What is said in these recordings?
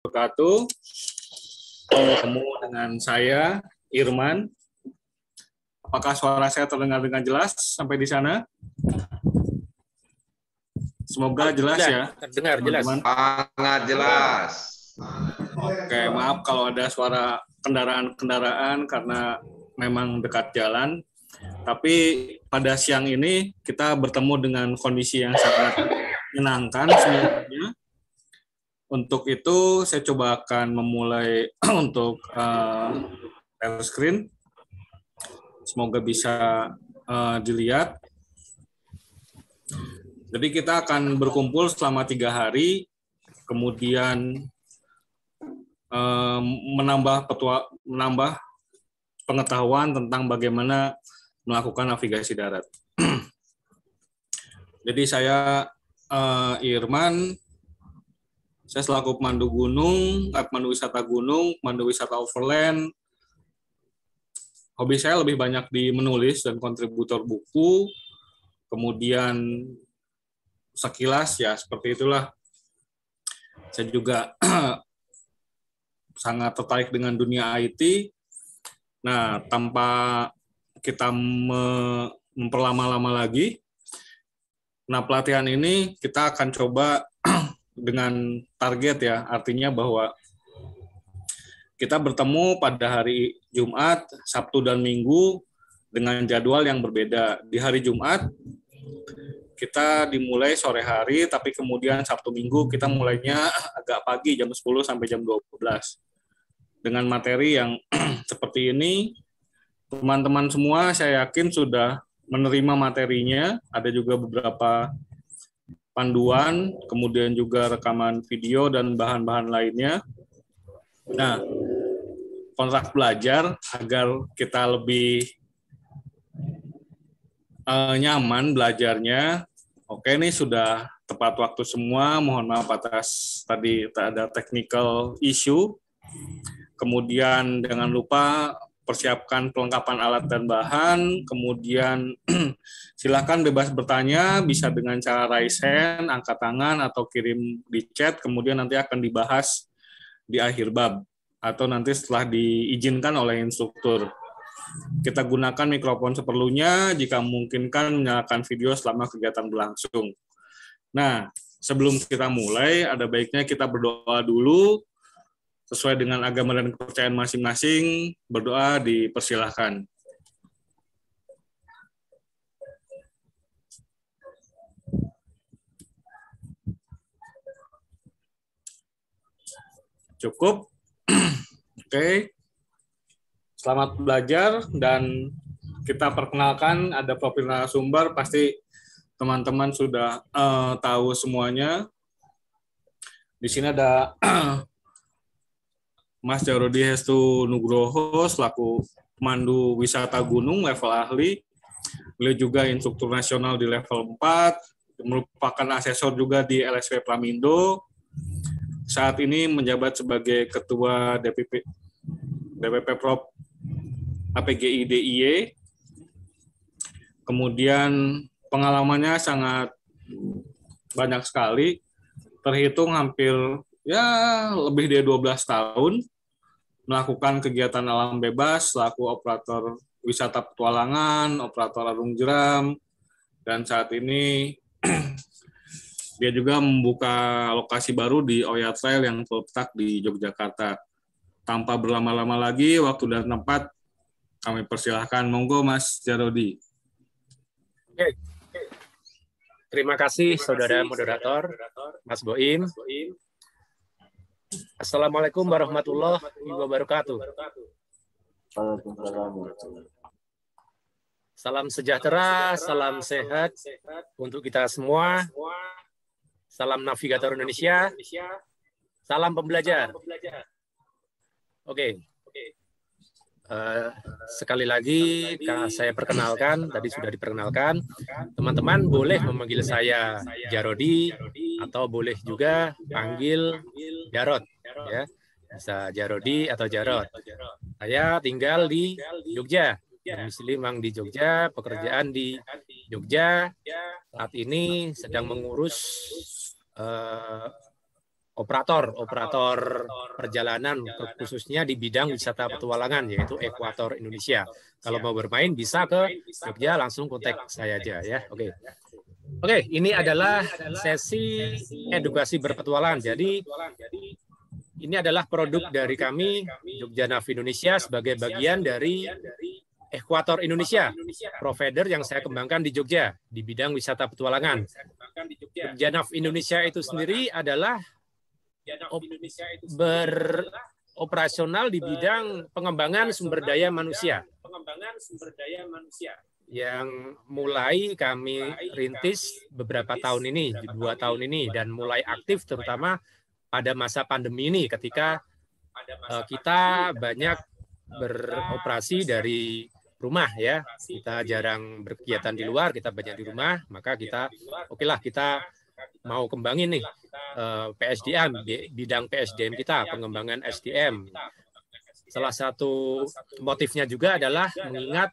wabarakatuh. Ketemu dengan saya, Irman. Apakah suara saya terdengar dengan jelas sampai di sana? Semoga jelas ya. Terdengar jelas. Sangat jelas. Oke, maaf kalau ada suara kendaraan-kendaraan karena memang dekat jalan. Tapi pada siang ini kita bertemu dengan kondisi yang sangat menyenangkan sebenarnya. Untuk itu saya coba akan memulai untuk share screen. Semoga bisa dilihat. Jadi kita akan berkumpul selama 3 hari, kemudian menambah pengetahuan tentang bagaimana melakukan navigasi darat. Jadi saya Irman, saya selaku pemandu gunung, pemandu wisata gunung, pemandu wisata overland. Hobi saya lebih banyak di menulis dan kontributor buku. Kemudian sekilas ya seperti itulah. Saya juga sangat tertarik dengan dunia IT. Nah, tanpa kita memperlama-lama lagi, nah pelatihan ini kita akan coba dengan target ya, artinya bahwa kita bertemu pada hari Jumat, Sabtu, dan Minggu dengan jadwal yang berbeda. Di hari Jumat, kita dimulai sore hari, tapi kemudian Sabtu Minggu kita mulainya agak pagi, jam 10 sampai jam 12. Dengan materi yang seperti ini, teman-teman semua saya yakin sudah menerima materinya, ada juga beberapa panduan, kemudian juga rekaman video dan bahan-bahan lainnya. Nah, kontrak belajar agar kita lebih nyaman belajarnya. Oke, ini sudah tepat waktu semua. Mohon maaf atas tadi ada technical issue. Kemudian jangan lupa persiapkan pelengkapan alat dan bahan, kemudian silakan bebas bertanya, bisa dengan cara raise hand, angkat tangan, atau kirim di chat, kemudian nanti akan dibahas di akhir bab, atau nanti setelah diizinkan oleh instruktur. Kita gunakan mikrofon seperlunya, jika memungkinkan menyalakan video selama kegiatan berlangsung. Nah, sebelum kita mulai, ada baiknya kita berdoa dulu, sesuai dengan agama dan kepercayaan masing-masing. Berdoa dipersilahkan. Cukup? Oke. Selamat belajar, dan kita perkenalkan ada profil narasumber, pasti teman-teman sudah tahu semuanya. Di sini ada Mas Jarodi Hestu Nugroho selaku pemandu wisata gunung level ahli. Beliau juga instruktur nasional di level 4, merupakan asesor juga di LSW Plamindo. Saat ini menjabat sebagai Ketua DPP Prop APGI DIY. Kemudian pengalamannya sangat banyak sekali, terhitung hampir ya lebih dari 12 tahun melakukan kegiatan alam bebas selaku operator wisata petualangan, operator arung jeram, dan saat ini dia juga membuka lokasi baru di Oya Trail yang terletak di Yogyakarta. Tanpa berlama-lama lagi, waktu dan tempat kami persilahkan. Monggo Mas Jarodi. Oke. Terima kasih saudara moderator, Mas Boim. Assalamualaikum warahmatullahi wabarakatuh. Salam sejahtera, salam sehat untuk kita semua. Salam navigator Indonesia. Salam pembelajar. Oke. Sekali lagi saya perkenalkan, tadi sudah diperkenalkan. Teman-teman boleh memanggil saya Jarodi atau boleh juga panggil Jarot, ya. Bisa Jarodi atau Jarot. Saya tinggal di Jogja, domisili memang di Jogja, pekerjaan di Jogja. Saat ini sedang mengurus operator perjalanan khususnya di bidang wisata petualangan yaitu Ekuator Indonesia. Kalau mau bermain bisa ke Jogja, langsung kontak saya aja ya. Oke, ini adalah sesi edukasi berpetualangan. Jadi ini adalah produk dari kami Jogja Nav Indonesia sebagai bagian dari Ekuator Indonesia, provider yang saya kembangkan di Jogja di bidang wisata petualangan. Jogja Nav Indonesia itu sendiri adalah beroperasional di bidang pengembangan sumber daya manusia yang mulai kami rintis beberapa tahun ini, 2 tahun ini, dan mulai aktif terutama pada masa pandemi ini ketika kita banyak beroperasi dari rumah ya, kita jarang berkegiatan di luar, kita banyak di rumah, maka kita kita mau kembangin nih PSDM, bidang PSDM kita, pengembangan SDM. Salah satu motifnya juga adalah mengingat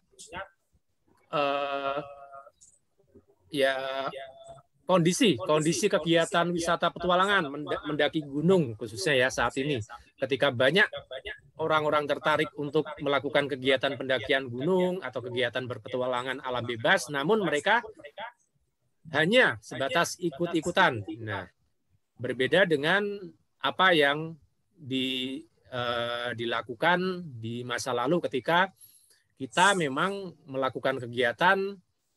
kondisi kegiatan wisata petualangan mendaki gunung khususnya ya saat ini, ketika banyak orang-orang tertarik untuk melakukan kegiatan pendakian gunung atau kegiatan berpetualangan alam bebas, namun mereka hanya sebatas ikut-ikutan. Nah, berbeda dengan apa yang dilakukan di masa lalu ketika kita memang melakukan kegiatan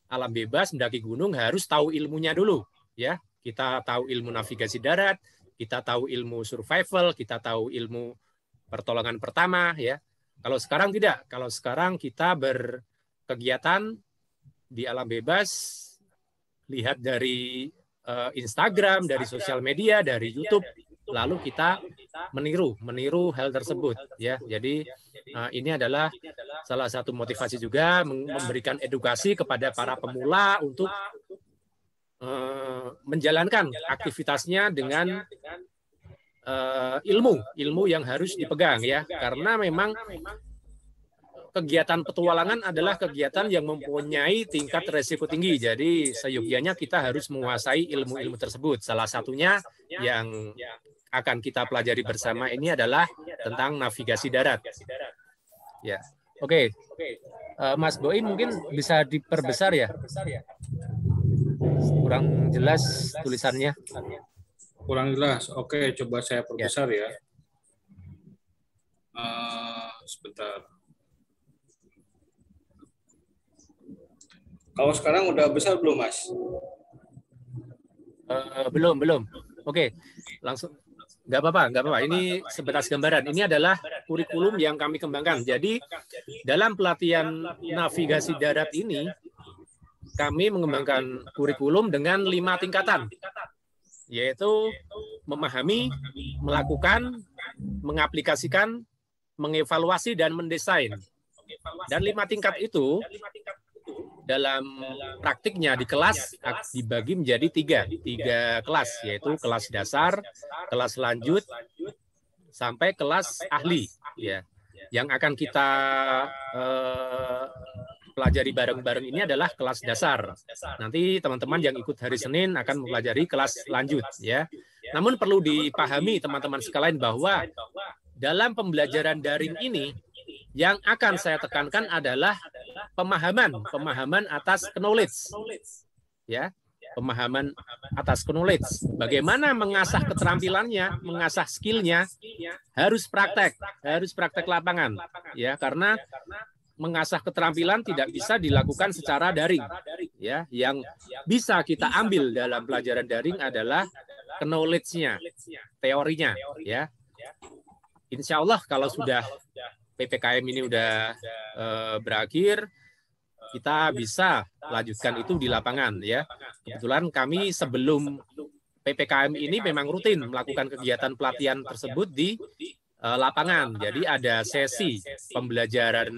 alam bebas mendaki gunung harus tahu ilmunya dulu ya. Kita tahu ilmu navigasi darat, kita tahu ilmu survival, kita tahu ilmu pertolongan pertama ya. Kalau sekarang tidak, kalau sekarang kita berkegiatan di alam bebas, lihat dari Instagram, dari sosial media, dari YouTube, lalu kita meniru hal tersebut ya. Jadi ini adalah salah satu motivasi juga memberikan edukasi kepada para pemula untuk menjalankan aktivitasnya dengan ilmu yang harus dipegang ya, karena memang kegiatan petualangan adalah kegiatan yang mempunyai tingkat resiko tinggi. Jadi seyogianya kita harus menguasai ilmu-ilmu tersebut. Salah satunya yang akan kita pelajari bersama ini adalah tentang navigasi darat. Ya, oke. Mas Boim mungkin bisa diperbesar ya. Kurang jelas tulisannya. Kurang jelas. Oke, coba saya perbesar ya. Sebentar. Kalau sekarang udah besar belum, Mas? Belum. Oke, langsung. Nggak apa-apa. Ini sebatas gambaran. Ini adalah kurikulum yang kami kembangkan. Jadi dalam pelatihan navigasi darat ini, kami mengembangkan kurikulum dengan 5 tingkatan, yaitu memahami, melakukan, mengaplikasikan, mengevaluasi, dan mendesain. Dan 5 tingkat itu dalam praktiknya di kelas dibagi menjadi tiga kelas, yaitu kelas dasar, kelas lanjut, sampai kelas ahli ya. Yang akan kita pelajari bareng-bareng ini adalah kelas dasar. Nanti teman-teman yang ikut hari Senin akan mempelajari kelas lanjut ya. Namun perlu dipahami teman-teman sekalian bahwa dalam pembelajaran daring ini yang akan saya tekankan adalah pemahaman atas knowledge. Ya, pemahaman atas knowledge. Bagaimana mengasah keterampilannya, mengasah skillnya, harus praktek lapangan. Ya, karena mengasah keterampilan tidak bisa dilakukan secara daring. Ya, yang bisa kita ambil dalam pelajaran daring adalah knowledge-nya, teorinya. Ya, insya Allah kalau sudah PPKM ini udah berakhir, kita bisa lanjutkan itu di lapangan ya. Kebetulan kami sebelum PPKM ini memang rutin melakukan kegiatan pelatihan tersebut di lapangan. Jadi ada sesi pembelajaran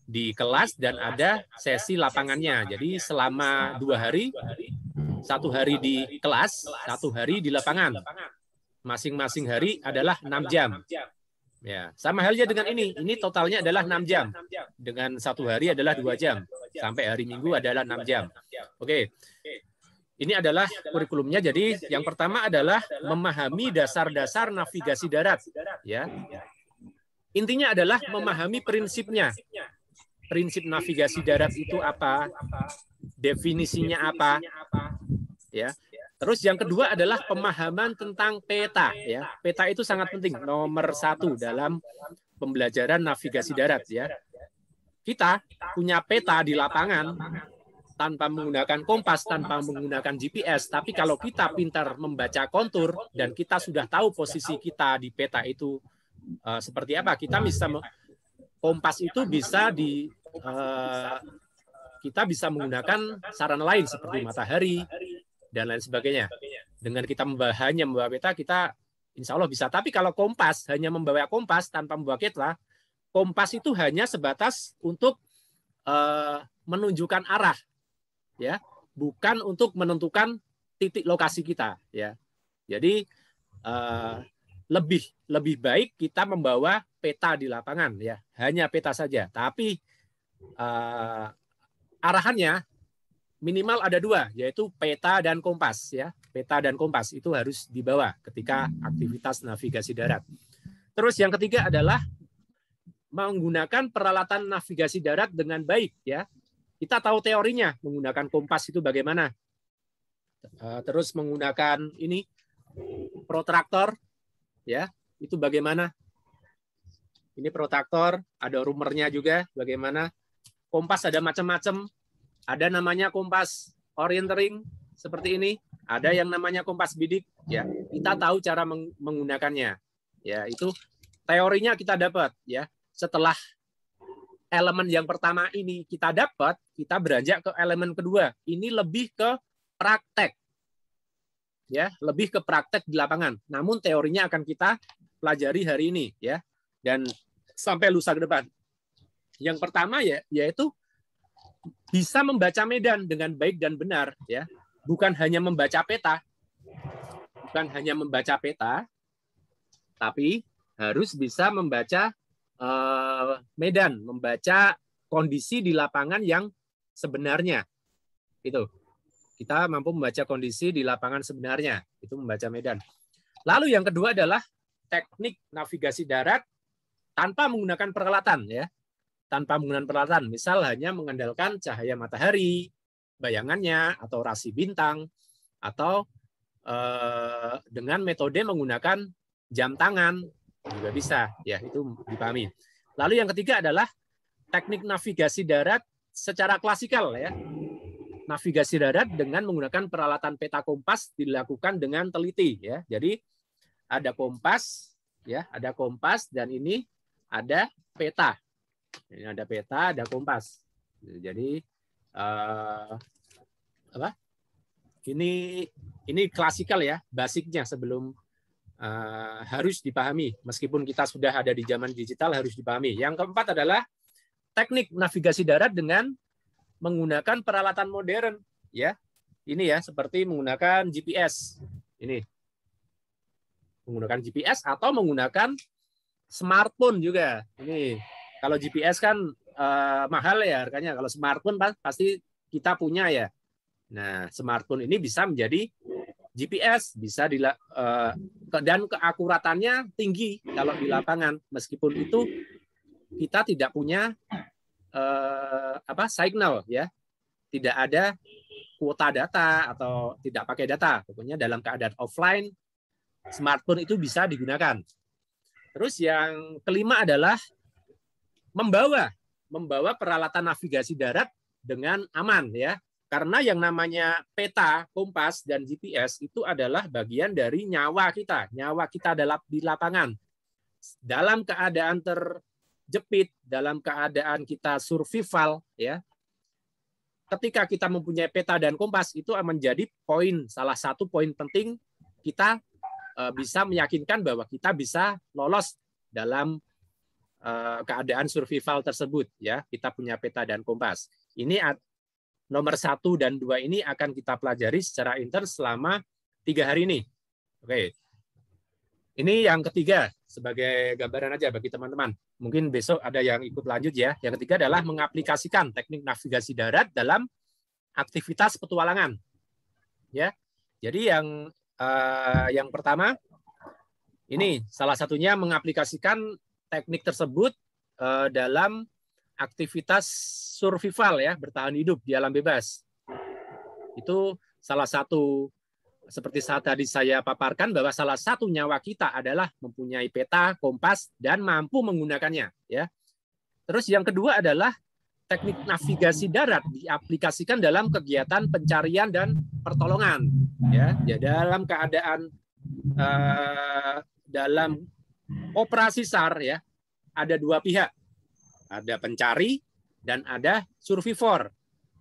di kelas dan ada sesi lapangannya. Jadi selama 2 hari, 1 hari di kelas, 1 hari di lapangan. Masing-masing hari adalah 6 jam. Ya, sama halnya dengan ini totalnya adalah 6 jam. Dengan 1 hari adalah 2 jam. Sampai hari Minggu adalah 6 jam. Oke. Ini adalah kurikulumnya. Jadi yang pertama adalah memahami dasar-dasar navigasi darat. Ya, intinya adalah memahami prinsipnya. Prinsip navigasi darat itu apa? Definisinya apa? Ya. Terus yang kedua adalah pemahaman tentang peta. Ya, peta itu sangat penting. Nomor 1 dalam pembelajaran navigasi darat. Ya, kita punya peta di lapangan tanpa menggunakan kompas, tanpa menggunakan GPS. Tapi kalau kita pintar membaca kontur dan kita sudah tahu posisi kita di peta itu seperti apa, kita bisa kompas itu bisa kita bisa menggunakan sarana lain seperti matahari dan lain sebagainya. Dengan kita hanya membawa peta, kita insya Allah bisa. Tapi kalau kompas hanya membawa kompas tanpa membawa peta, kompas itu hanya sebatas untuk menunjukkan arah, ya, bukan untuk menentukan titik lokasi kita, ya. Jadi lebih baik kita membawa peta di lapangan, ya, hanya peta saja. Tapi arahannya minimal ada 2, yaitu peta dan kompas, ya. Peta dan kompas itu harus dibawa ketika aktivitas navigasi darat. Terus yang ketiga adalah menggunakan peralatan navigasi darat dengan baik, ya. Kita tahu teorinya, menggunakan kompas itu bagaimana. Terus menggunakan ini protraktor, ya, itu bagaimana. Ini protraktor, ada rumernya juga bagaimana. Kompas ada macam-macam. Ada namanya kompas orientering seperti ini, ada yang namanya kompas bidik, ya. Kita tahu cara menggunakannya. Ya, itu teorinya kita dapat, ya. Setelah elemen yang pertama ini kita dapat, kita beranjak ke elemen kedua. Ini lebih ke praktek. Ya, lebih ke praktek di lapangan. Namun teorinya akan kita pelajari hari ini, ya. Dan sampai lusa ke depan. Yang pertama ya, yaitu bisa membaca medan dengan baik dan benar, ya. Bukan hanya membaca peta. Bukan hanya membaca peta, tapi harus bisa membaca medan, membaca kondisi di lapangan yang sebenarnya. Itu. Kita mampu membaca kondisi di lapangan sebenarnya, itu membaca medan. Lalu yang kedua adalah teknik navigasi darat tanpa menggunakan peralatan, ya. Tanpa menggunakan peralatan, misal hanya mengandalkan cahaya matahari, bayangannya, atau rasi bintang, atau dengan metode menggunakan jam tangan juga bisa, ya, itu dipahami. Lalu yang ketiga adalah teknik navigasi darat secara klasikal, ya. Navigasi darat dengan menggunakan peralatan peta kompas dilakukan dengan teliti, ya. Jadi ada kompas, ya, ada kompas, dan ini ada peta. Ini ada peta, ada kompas. Jadi apa? Ini klasikal, ya, basicnya sebelum harus dipahami. Meskipun kita sudah ada di zaman digital, harus dipahami. Yang keempat adalah teknik navigasi darat dengan menggunakan peralatan modern, ya. Ini ya, seperti menggunakan GPS. Ini. Menggunakan GPS atau menggunakan smartphone juga. Ini. Kalau GPS kan mahal ya harganya. Kalau smartphone pasti kita punya, ya. Nah, smartphone ini bisa menjadi GPS, bisa dan keakuratannya tinggi kalau di lapangan. Meskipun itu kita tidak punya signal, ya, tidak ada kuota data atau tidak pakai data, pokoknya dalam keadaan offline smartphone itu bisa digunakan. Terus yang kelima adalah membawa peralatan navigasi darat dengan aman, ya, karena yang namanya peta, kompas, dan GPS itu adalah bagian dari nyawa kita di lapangan dalam keadaan terjepit, dalam keadaan kita survival, ya. Ketika kita mempunyai peta dan kompas, itu menjadi salah satu poin penting kita bisa meyakinkan bahwa kita bisa lolos dalam keadaan survival tersebut, ya. Kita punya peta dan kompas. Ini nomor 1 dan 2 ini akan kita pelajari secara intens selama 3 hari ini. Oke. Ini yang ketiga, sebagai gambaran aja bagi teman-teman. Mungkin besok ada yang ikut lanjut, ya. Yang ketiga adalah mengaplikasikan teknik navigasi darat dalam aktivitas petualangan. ya. Jadi yang pertama ini salah satunya mengaplikasikan teknik tersebut dalam aktivitas survival ya, bertahan hidup di alam bebas. Itu salah satu, seperti saat tadi saya paparkan, bahwa salah satu nyawa kita adalah mempunyai peta, kompas, dan mampu menggunakannya. Ya. Terus yang kedua adalah teknik navigasi darat diaplikasikan dalam kegiatan pencarian dan pertolongan. Ya, dalam keadaan dalam operasi SAR ya, ada dua pihak, ada pencari dan ada survivor.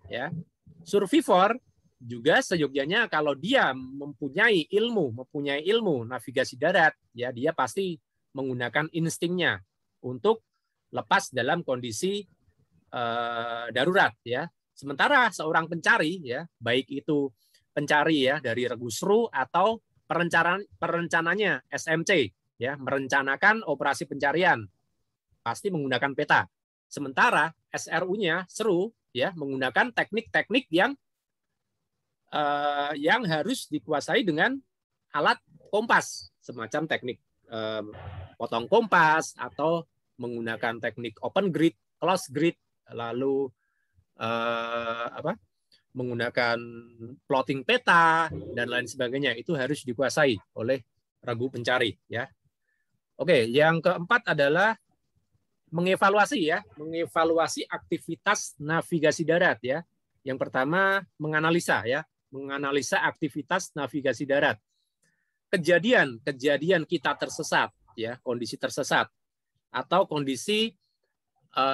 Ya, survivor juga seyogyanya kalau dia mempunyai ilmu navigasi darat, ya dia pasti menggunakan instingnya untuk lepas dalam kondisi darurat, ya. Sementara seorang pencari, ya, baik itu pencari ya dari regu seru atau perencananya SMC, ya, merencanakan operasi pencarian, pasti menggunakan peta. Sementara SRU-nya seru, ya, menggunakan teknik-teknik yang harus dikuasai dengan alat kompas, semacam teknik potong kompas atau menggunakan teknik open grid, close grid, lalu menggunakan plotting peta dan lain sebagainya. Itu harus dikuasai oleh regu pencari, ya. Oke, yang keempat adalah mengevaluasi aktivitas navigasi darat, ya. Yang pertama menganalisa aktivitas navigasi darat. Kejadian kita tersesat, ya, kondisi tersesat atau kondisi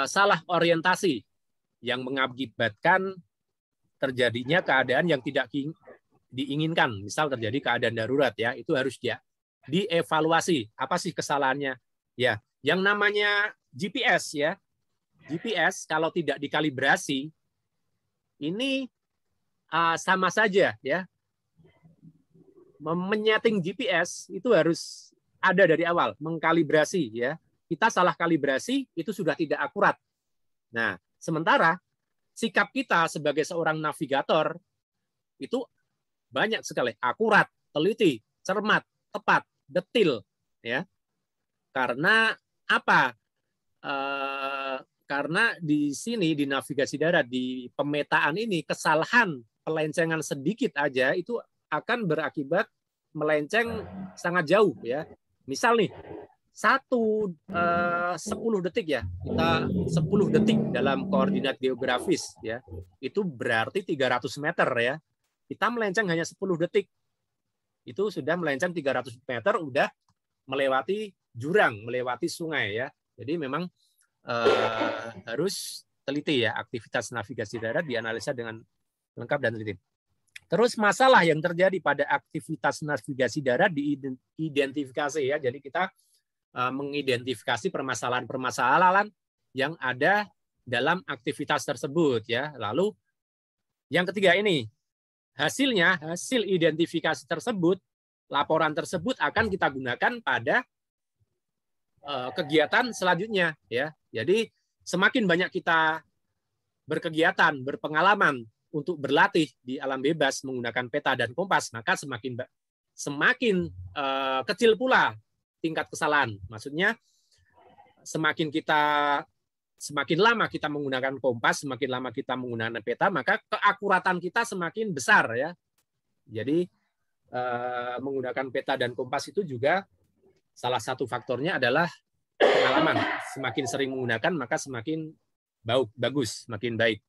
salah orientasi yang mengakibatkan terjadinya keadaan yang tidak diinginkan. Misal terjadi keadaan darurat, ya, itu harus dievaluasi. Apa sih kesalahannya? Ya, yang namanya GPS, ya. GPS kalau tidak dikalibrasi ini sama saja, ya. Menyeting GPS itu harus ada dari awal, mengkalibrasi, ya. Kita salah kalibrasi itu sudah tidak akurat. Nah, sementara sikap kita sebagai seorang navigator itu banyak sekali, akurat, teliti, cermat, tepat, detil, ya. Karena apa? Karena di sini di navigasi darat, di pemetaan ini, kesalahan pelencengan sedikit aja itu akan berakibat melenceng sangat jauh, ya. Misal nih 10 detik, ya, kita 10 detik dalam koordinat geografis, ya, itu berarti 300 meter, ya. Kita melenceng hanya 10 detik, itu sudah melenceng 300 meter, udah melewati jurang, melewati sungai, ya. Jadi memang harus teliti, ya, aktivitas navigasi darat dianalisa dengan lengkap dan teliti. Terus masalah yang terjadi pada aktivitas navigasi darat diidentifikasi, ya. Jadi kita mengidentifikasi permasalahan-permasalahan yang ada dalam aktivitas tersebut, ya. Lalu yang ketiga ini, hasil identifikasi tersebut, laporan tersebut akan kita gunakan pada kegiatan selanjutnya, ya. Jadi semakin banyak kita berkegiatan, berpengalaman untuk berlatih di alam bebas menggunakan peta dan kompas, maka semakin kecil pula tingkat kesalahan. Maksudnya semakin lama kita menggunakan kompas, semakin lama kita menggunakan peta, maka keakuratan kita semakin besar, ya. Jadi menggunakan peta dan kompas itu juga salah satu faktornya adalah pengalaman. Semakin sering menggunakan, maka semakin bagus, semakin baik.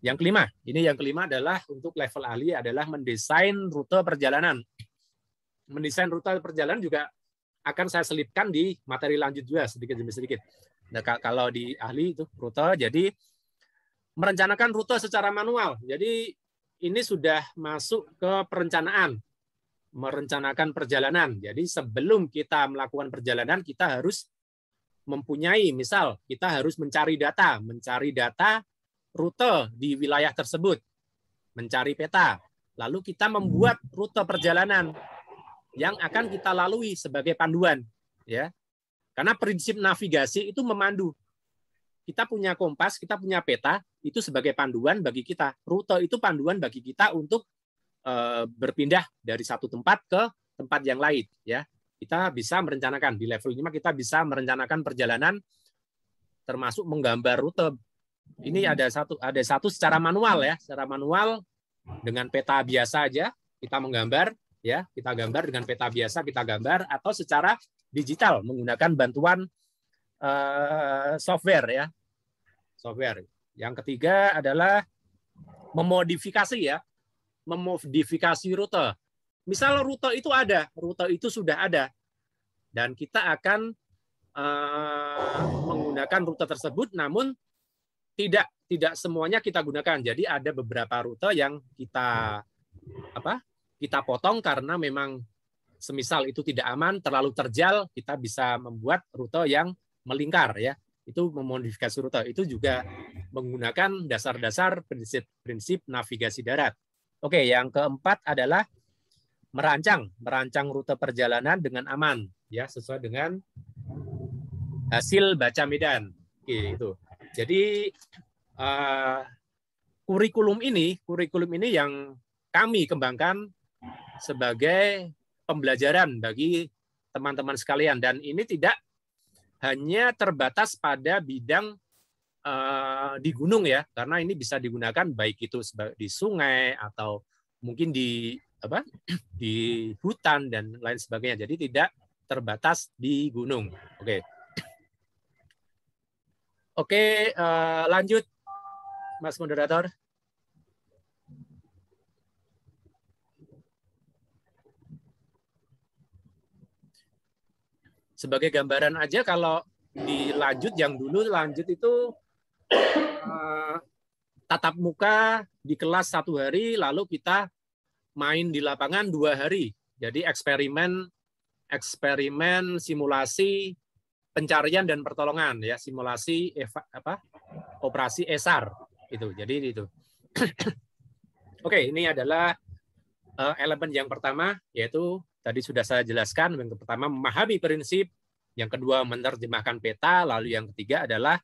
Yang kelima adalah untuk level ahli adalah mendesain rute perjalanan. Mendesain rute perjalanan juga akan saya selipkan di materi lanjut juga sedikit demi sedikit. Nah, kalau di ahli itu rute, jadi merencanakan rute secara manual. Jadi ini sudah masuk ke perencanaan, merencanakan perjalanan. Jadi sebelum kita melakukan perjalanan, kita harus mempunyai, misal kita harus mencari data rute di wilayah tersebut, mencari peta, lalu kita membuat rute perjalanan yang akan kita lalui sebagai panduan, ya. Karena prinsip navigasi itu memandu. Kita punya kompas, kita punya peta, itu sebagai panduan bagi kita. Rute itu panduan bagi kita untuk berpindah dari satu tempat ke tempat yang lain, ya. Kita bisa merencanakan di level 5, kita bisa merencanakan perjalanan termasuk menggambar rute. Ini ada satu secara manual, ya, secara manual dengan peta biasa aja kita menggambar, ya, kita gambar dengan peta biasa kita gambar, atau secara digital menggunakan bantuan software, ya, software. Yang ketiga adalah memodifikasi, ya, memodifikasi rute. Misal rute itu ada, rute itu sudah ada, dan kita akan menggunakan rute tersebut, namun tidak semuanya kita gunakan. Jadi ada beberapa rute yang kita potong karena memang semisal itu tidak aman, terlalu terjal, kita bisa membuat rute yang melingkar, ya. Itu memodifikasi rute. Itu juga menggunakan dasar-dasar prinsip navigasi darat. Oke, yang keempat adalah merancang rute perjalanan dengan aman, ya, sesuai dengan hasil baca medan. Oke, itu. Jadi kurikulum ini yang kami kembangkan sebagai pembelajaran bagi teman-teman sekalian, dan ini tidak hanya terbatas pada bidang di gunung, ya, karena ini bisa digunakan baik itu di sungai atau mungkin di hutan dan lain sebagainya. Jadi tidak terbatas di gunung. Oke, lanjut, Mas Moderator. Sebagai gambaran aja, kalau dilanjut yang dulu lanjut itu tatap muka di kelas 1 hari, lalu kita main di lapangan 2 hari. Jadi eksperimen simulasi pencarian dan pertolongan, ya, simulasi operasi ESAR itu. Jadi itu. Oke, ini adalah elemen yang pertama, yaitu tadi sudah saya jelaskan. Yang pertama memahami prinsip, yang kedua menerjemahkan peta, lalu yang ketiga adalah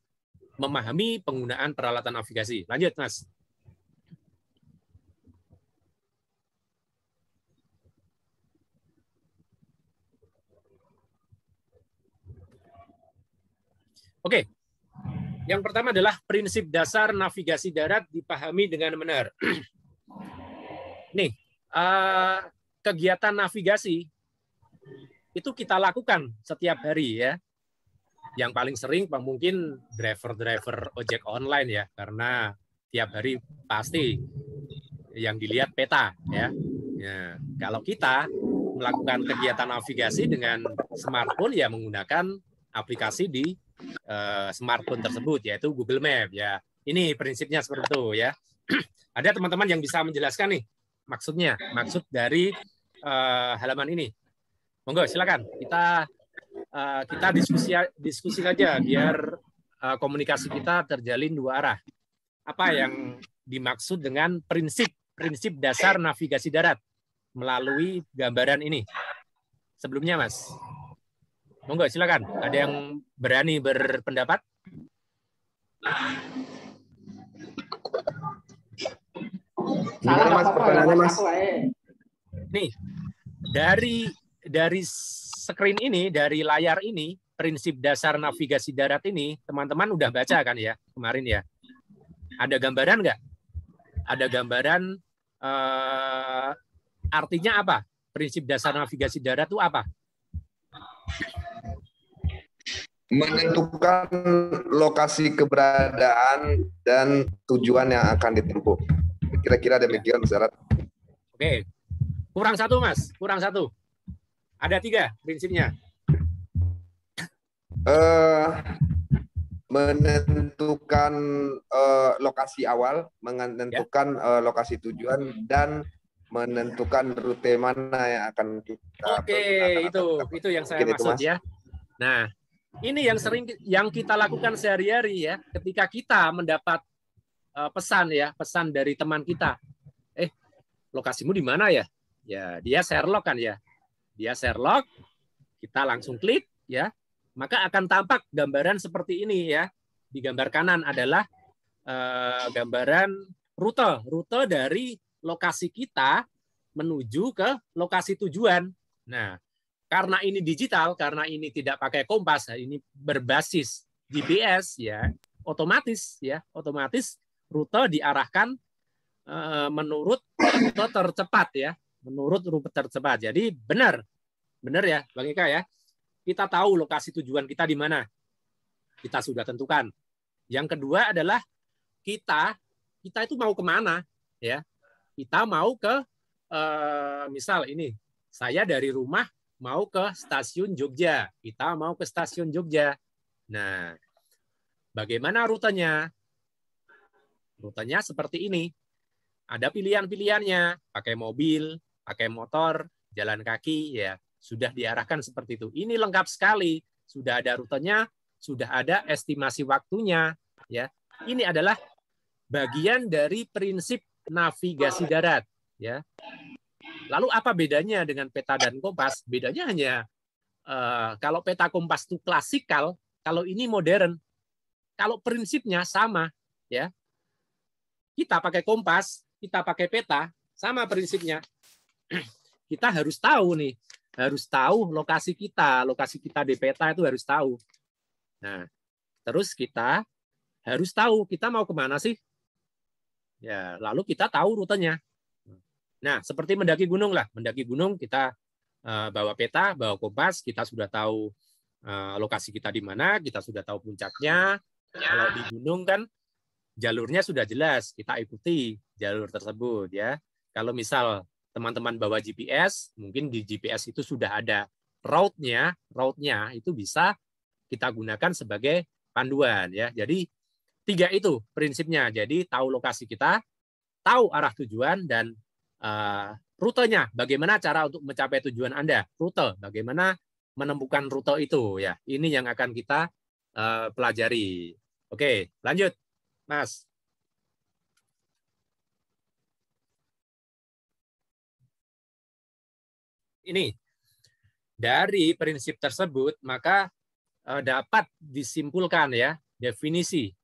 memahami penggunaan peralatan navigasi. Lanjut, Mas. Oke, yang pertama adalah prinsip dasar navigasi darat dipahami dengan benar. Nih, kegiatan navigasi itu kita lakukan setiap hari, ya. Yang paling sering mungkin driver ojek online, ya, karena tiap hari pasti yang dilihat peta, ya. Ya, kalau kita melakukan kegiatan navigasi dengan smartphone, ya menggunakan aplikasi di smartphone tersebut, yaitu Google Map, ya. Ini prinsipnya seperti itu, ya. Ada teman-teman yang bisa menjelaskan nih maksud dari halaman ini. Monggo, silakan. Kita diskusi saja biar komunikasi kita terjalin 2 arah. Apa yang dimaksud dengan prinsip dasar navigasi darat melalui gambaran ini? Sebelumnya, Mas. Monggo, silakan. Ada yang berani berpendapat? Gimana, Mas, pertanyaannya, Mas? Nih, dari screen ini, dari layar ini, prinsip dasar navigasi darat ini, teman-teman udah baca kan, ya, kemarin, ya? Ada gambaran nggak? Ada gambaran artinya apa? Prinsip dasar navigasi darat itu apa? Menentukan lokasi keberadaan dan tujuan yang akan ditempuh. Kira-kira demikian, Syarat. Oke. Kurang 1, Mas. Kurang 1. Ada 3 prinsipnya. Menentukan lokasi awal, menentukan lokasi tujuan, dan menentukan rute mana yang akan kita. Oke, itu yang saya maksud, ya. Nah, ini yang sering yang kita lakukan sehari-hari, ya. Ketika kita mendapat pesan dari teman kita, lokasimu di mana, ya? Ya, dia Sherlock kan, ya. Dia Sherlock, kita langsung klik, ya. Maka akan tampak gambaran seperti ini, ya. Di gambar kanan adalah gambaran rute dari lokasi kita menuju ke lokasi tujuan. Nah, karena ini digital, karena ini tidak pakai kompas, ini berbasis GPS ya, otomatis rute diarahkan menurut rute tercepat ya, menurut rute tercepat. Jadi benar ya, Bang Ika ya. Kita tahu lokasi tujuan kita di mana. Kita sudah tentukan. Yang kedua adalah kita itu mau kemana ya? Kita mau ke misal ini, saya dari rumah mau ke stasiun Jogja. Kita mau ke stasiun Jogja. Nah, bagaimana rutenya? Rutenya seperti ini. Ada pilihan-pilihannya, pakai mobil, pakai motor, jalan kaki, ya sudah diarahkan seperti itu. Ini lengkap sekali, sudah ada rutenya, sudah ada estimasi waktunya, ya. Ini adalah bagian dari prinsip navigasi darat, ya. Lalu apa bedanya dengan peta dan kompas? Bedanya hanya kalau peta kompas itu klasikal, kalau ini modern. Kalau prinsipnya sama, ya. Kita pakai kompas, kita pakai peta, sama prinsipnya. Kita harus tahu nih, harus tahu lokasi kita di peta itu harus tahu. Nah, terus kita harus tahu kita mau kemana sih? Ya, lalu kita tahu rutenya. Nah, seperti mendaki gunung lah, mendaki gunung kita bawa peta, bawa kompas, kita sudah tahu lokasi kita di mana, kita sudah tahu puncaknya. Kalau di gunung kan jalurnya sudah jelas, kita ikuti jalur tersebut ya. Kalau misal teman-teman bawa GPS, mungkin di GPS itu sudah ada route-nya itu bisa kita gunakan sebagai panduan ya. Jadi 3 itu prinsipnya. Jadi tahu lokasi kita, tahu arah tujuan, dan rutenya. Bagaimana cara untuk mencapai tujuan Anda? Rute, bagaimana menemukan rute itu ya. Ini yang akan kita pelajari. Oke, lanjut, Mas. Ini dari prinsip tersebut maka dapat disimpulkan ya definisi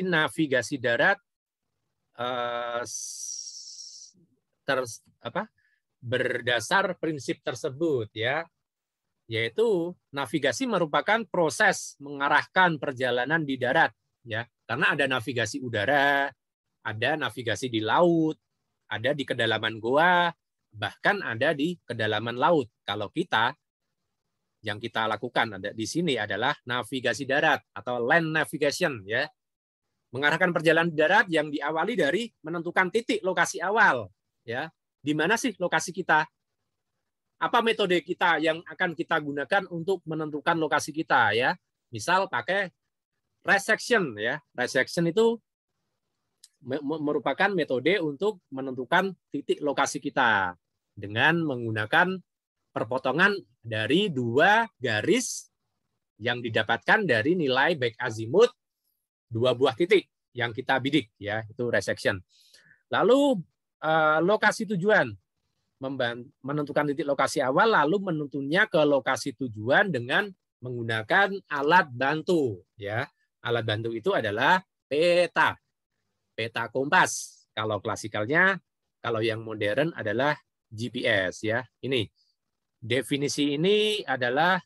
navigasi darat berdasar prinsip tersebut ya, yaitu navigasi merupakan proses mengarahkan perjalanan di darat ya, karena ada navigasi udara, ada navigasi di laut, ada di kedalaman goa, bahkan ada di kedalaman laut. Kalau yang kita lakukan ada di sini adalah navigasi darat atau land navigation ya. Mengarahkan perjalanan darat yang diawali dari menentukan titik lokasi awal ya. Di mana sih lokasi kita? Apa metode kita yang akan kita gunakan untuk menentukan lokasi kita ya? Misal pakai resection ya. Resection itu merupakan metode untuk menentukan titik lokasi kita dengan menggunakan perpotongan dari 2 garis yang didapatkan dari nilai back azimut 2 buah titik yang kita bidik ya, itu resection. Lalu lokasi tujuan, menentukan titik lokasi awal lalu menentunya ke lokasi tujuan dengan menggunakan alat bantu ya. Alat bantu itu adalah peta kompas. Kalau klasikalnya, kalau yang modern adalah GPS ya. Ini definisi ini adalah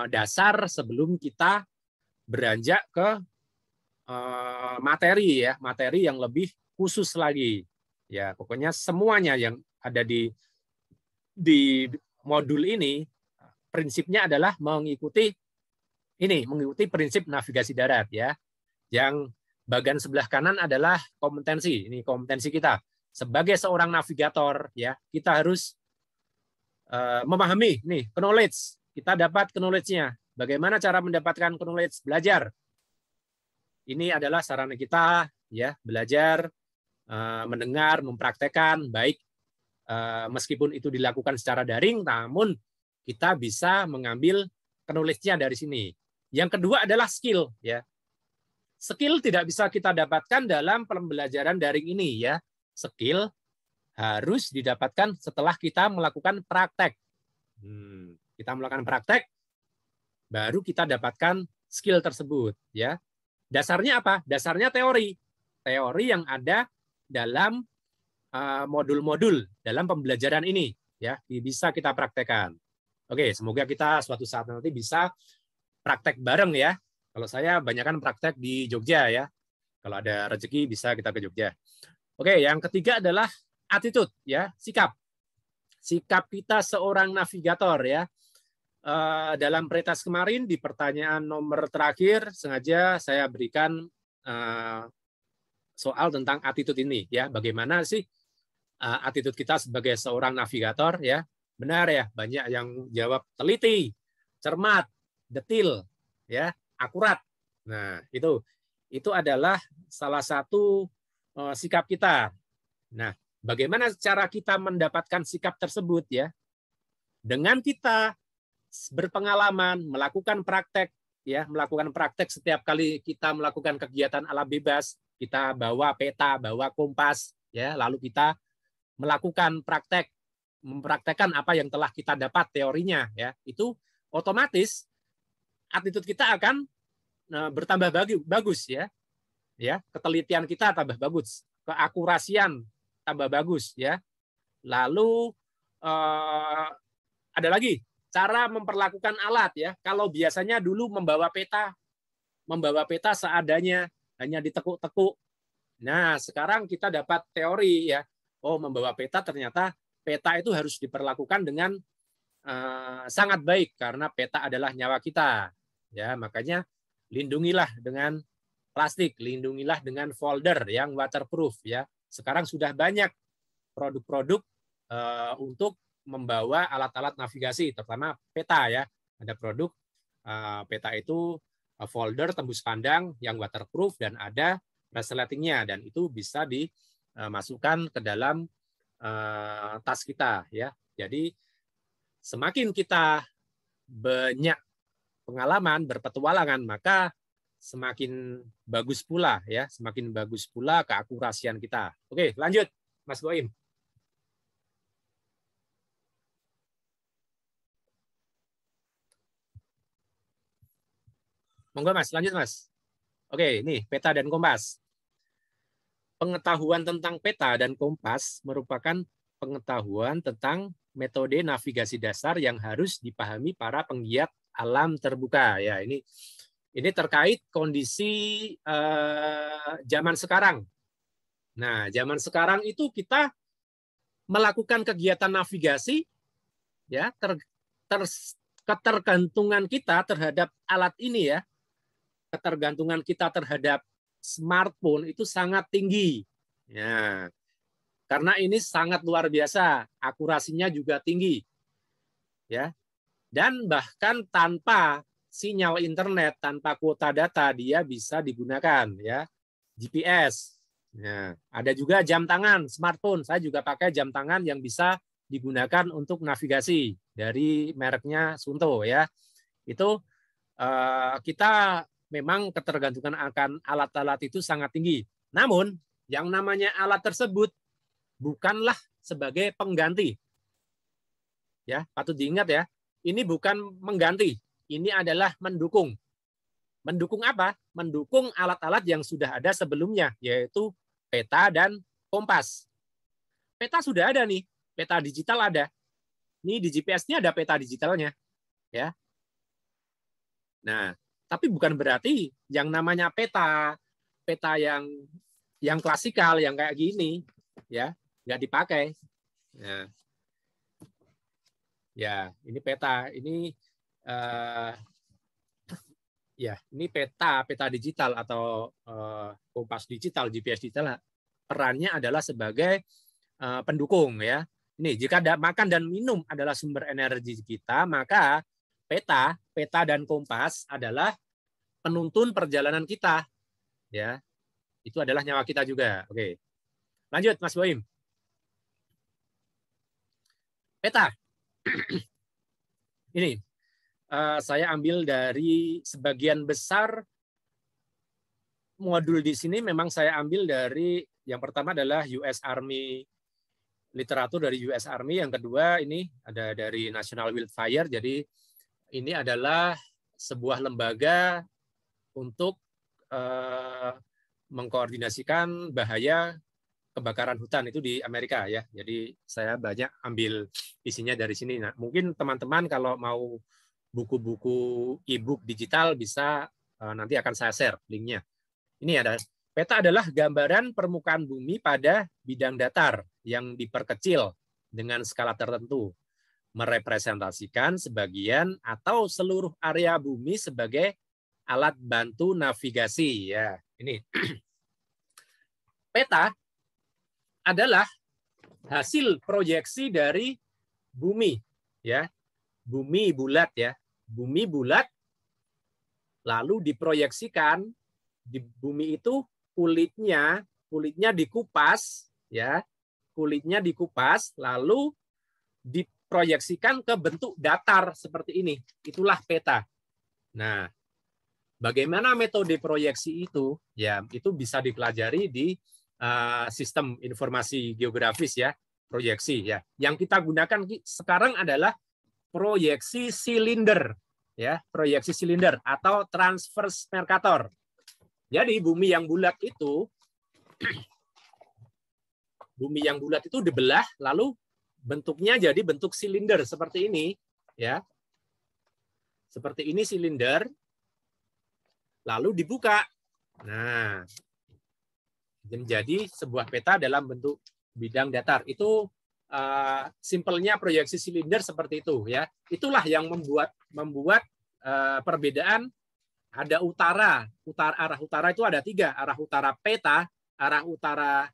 dasar sebelum kita beranjak ke materi ya, materi yang lebih khusus lagi. Ya, pokoknya semuanya yang ada di modul ini prinsipnya adalah mengikuti prinsip navigasi darat ya. Yang bagian sebelah kanan adalah kompetensi. Ini kompetensi kita. Sebagai seorang navigator ya, kita harus memahami nih knowledge. Kita dapat knowledge-nya. Bagaimana cara mendapatkan knowledge? Belajar. Ini adalah sarana kita ya, belajar, mendengar, mempraktekkan baik meskipun itu dilakukan secara daring, namun kita bisa mengambil knowledge-nya dari sini. Yang kedua adalah skill ya. Skill tidak bisa kita dapatkan dalam pembelajaran daring ini ya. Skill harus didapatkan setelah kita melakukan praktek. Kita melakukan praktek, baru kita dapatkan skill tersebut. Ya, dasarnya apa? Dasarnya teori. Teori yang ada dalam modul-modul dalam pembelajaran ini, ya, bisa kita praktekkan. Oke, semoga kita suatu saat nanti bisa praktek bareng ya. Kalau saya banyakkan praktek di Jogja ya. Kalau ada rezeki bisa kita ke Jogja. Oke, yang ketiga adalah attitude ya, sikap. Sikap kita seorang navigator ya. Dalam pretest kemarin di pertanyaan nomor terakhir sengaja saya berikan soal tentang attitude ini ya. Bagaimana sih attitude kita sebagai seorang navigator ya? Benar ya, banyak yang jawab teliti, cermat, detil, ya, akurat. Nah, itu adalah salah satu sikap kita. Nah, bagaimana cara kita mendapatkan sikap tersebut ya? Dengan kita berpengalaman, melakukan praktek ya, melakukan praktek setiap kali kita melakukan kegiatan alam bebas, kita bawa peta, bawa kompas ya, lalu kita melakukan praktek, mempraktekkan apa yang telah kita dapat teorinya ya, itu otomatis attitude kita akan bertambah bagus ya. Ya, ketelitian kita tambah bagus, keakurasian tambah bagus ya. Lalu ada lagi cara memperlakukan alat ya. Kalau biasanya dulu membawa peta seadanya, hanya ditekuk-tekuk. Nah, sekarang kita dapat teori ya. Oh, membawa peta ternyata peta itu harus diperlakukan dengan sangat baik karena peta adalah nyawa kita. Ya, makanya lindungilah dengan plastik, lindungilah dengan folder yang waterproof ya. Sekarang sudah banyak produk-produk untuk membawa alat-alat navigasi, terutama peta ya. Ada produk peta itu folder tembus pandang yang waterproof dan ada resletingnya dan itu bisa dimasukkan ke dalam tas kita ya. Jadi semakin kita banyak pengalaman berpetualangan maka semakin bagus pula ya, semakin bagus pula keakurasian kita. Oke, lanjut Mas Boim. Monggo Mas, lanjut Mas. Oke, ini peta dan kompas. Pengetahuan tentang peta dan kompas merupakan pengetahuan tentang metode navigasi dasar yang harus dipahami para penggiat alam terbuka. Ya, ini terkait kondisi zaman sekarang. Nah, zaman sekarang itu kita melakukan kegiatan navigasi, ya, ketergantungan kita terhadap alat ini ya, ketergantungan kita terhadap smartphone itu sangat tinggi. Ya, karena ini sangat luar biasa, akurasinya juga tinggi. Ya. Dan bahkan tanpa sinyal internet, tanpa kuota data dia bisa digunakan ya. GPS. Nah, ada juga jam tangan, smartphone. Saya juga pakai jam tangan yang bisa digunakan untuk navigasi dari mereknya Suunto ya. Itu kita memang ketergantungan akan alat-alat itu sangat tinggi. Namun, yang namanya alat tersebut bukanlah sebagai pengganti. Ya, patut diingat ya. Ini bukan mengganti, ini adalah mendukung. Mendukung apa? Mendukung alat-alat yang sudah ada sebelumnya, yaitu peta dan kompas. Peta sudah ada nih, peta digital ada. Ini di GPS-nya ada peta digitalnya. Ya. Nah, tapi bukan berarti yang namanya peta yang klasikal, yang kayak gini, ya, nggak dipakai. Nah, ya, ini peta, ini ya, ini peta digital atau kompas digital, GPS digital. Perannya adalah sebagai pendukung ya. Ini jika makan dan minum adalah sumber energi kita, maka peta dan kompas adalah penuntun perjalanan kita. Ya. Itu adalah nyawa kita juga. Oke. Lanjut Mas Boim. Peta. Ini saya ambil dari sebagian besar modul di sini memang saya ambil dari yang pertama adalah US Army, literatur dari US Army, yang kedua ini ada dari National Wildfire. Jadi ini adalah sebuah lembaga untuk mengkoordinasikan bahaya kebakaran hutan itu di Amerika ya. Jadi saya banyak ambil isinya dari sini. Nah, mungkin teman-teman kalau mau buku-buku e-book digital bisa nanti akan saya share linknya. Ini ada peta adalah gambaran permukaan bumi pada bidang datar yang diperkecil dengan skala tertentu, merepresentasikan sebagian atau seluruh area bumi sebagai alat bantu navigasi ya. Ini peta adalah hasil proyeksi dari bumi ya. Bumi bulat ya. Bumi bulat lalu diproyeksikan di bumi itu kulitnya dikupas ya. Kulitnya dikupas lalu diproyeksikan ke bentuk datar seperti ini. Itulah peta. Nah, bagaimana metode proyeksi itu? Ya, itu bisa dipelajari di sistem informasi geografis ya, proyeksi ya. Yang kita gunakan sekarang adalah proyeksi silinder ya, proyeksi silinder atau transverse Mercator. Jadi bumi yang bulat itu dibelah lalu bentuknya jadi bentuk silinder seperti ini ya. Seperti ini silinder lalu dibuka. Nah, menjadi sebuah peta dalam bentuk bidang datar. Itu simpelnya proyeksi silinder seperti itu ya. Itulah yang membuat perbedaan. Ada arah utara itu ada 3, arah utara peta, arah utara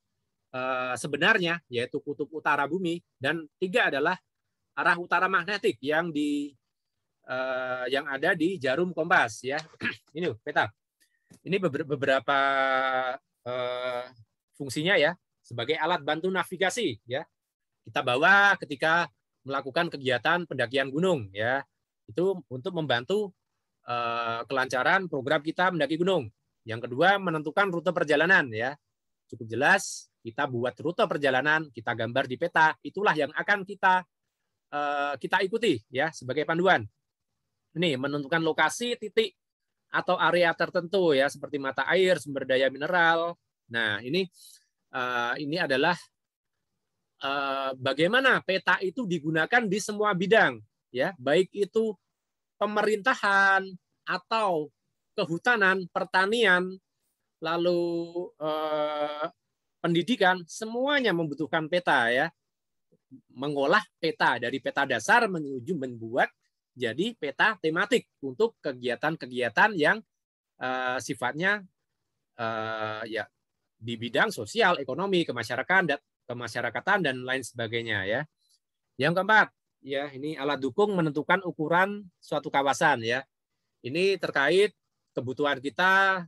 sebenarnya yaitu kutub utara bumi, dan 3 adalah arah utara magnetik yang ada di jarum kompas ya. Ini peta. Ini beberapa fungsinya ya, sebagai alat bantu navigasi ya. Kita bawa ketika melakukan kegiatan pendakian gunung ya. Itu untuk membantu kelancaran program kita mendaki gunung. Yang kedua, menentukan rute perjalanan ya. Cukup jelas, kita buat rute perjalanan, kita gambar di peta, itulah yang akan kita ikuti ya sebagai panduan. Ini menentukan lokasi, titik atau area tertentu ya, seperti mata air, sumber daya mineral. Nah, ini adalah bagaimana peta itu digunakan di semua bidang ya, baik itu pemerintahan atau kehutanan, pertanian, lalu pendidikan, semuanya membutuhkan peta ya. Mengolah peta dari peta dasar menuju membuat jadi peta tematik untuk kegiatan-kegiatan yang sifatnya ya di bidang sosial, ekonomi, kemasyarakatan dan lain sebagainya ya. Yang keempat, ya ini alat dukung menentukan ukuran suatu kawasan ya. Ini terkait kebutuhan kita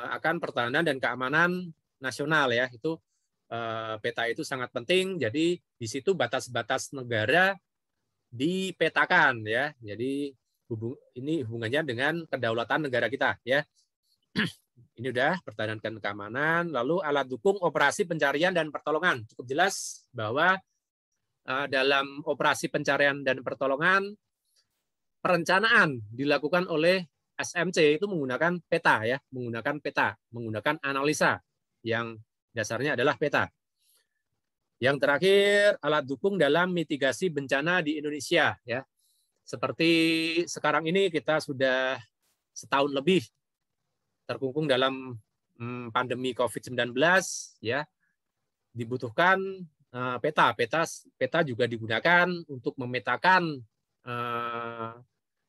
akan pertahanan dan keamanan nasional ya. Itu peta itu sangat penting. Jadi di situ batas-batas negara dipetakan ya. Jadi ini hubungannya dengan kedaulatan negara kita ya. Ini udah pertahanan dan keamanan. Lalu alat dukung operasi pencarian dan pertolongan. Cukup jelas bahwa dalam operasi pencarian dan pertolongan, perencanaan dilakukan oleh SMC itu menggunakan peta ya, menggunakan analisa yang dasarnya adalah peta. Yang terakhir, alat dukung dalam mitigasi bencana di Indonesia ya. Seperti sekarang ini kita sudah setahun lebih terkungkung dalam pandemi COVID-19 ya. Dibutuhkan peta juga digunakan untuk memetakan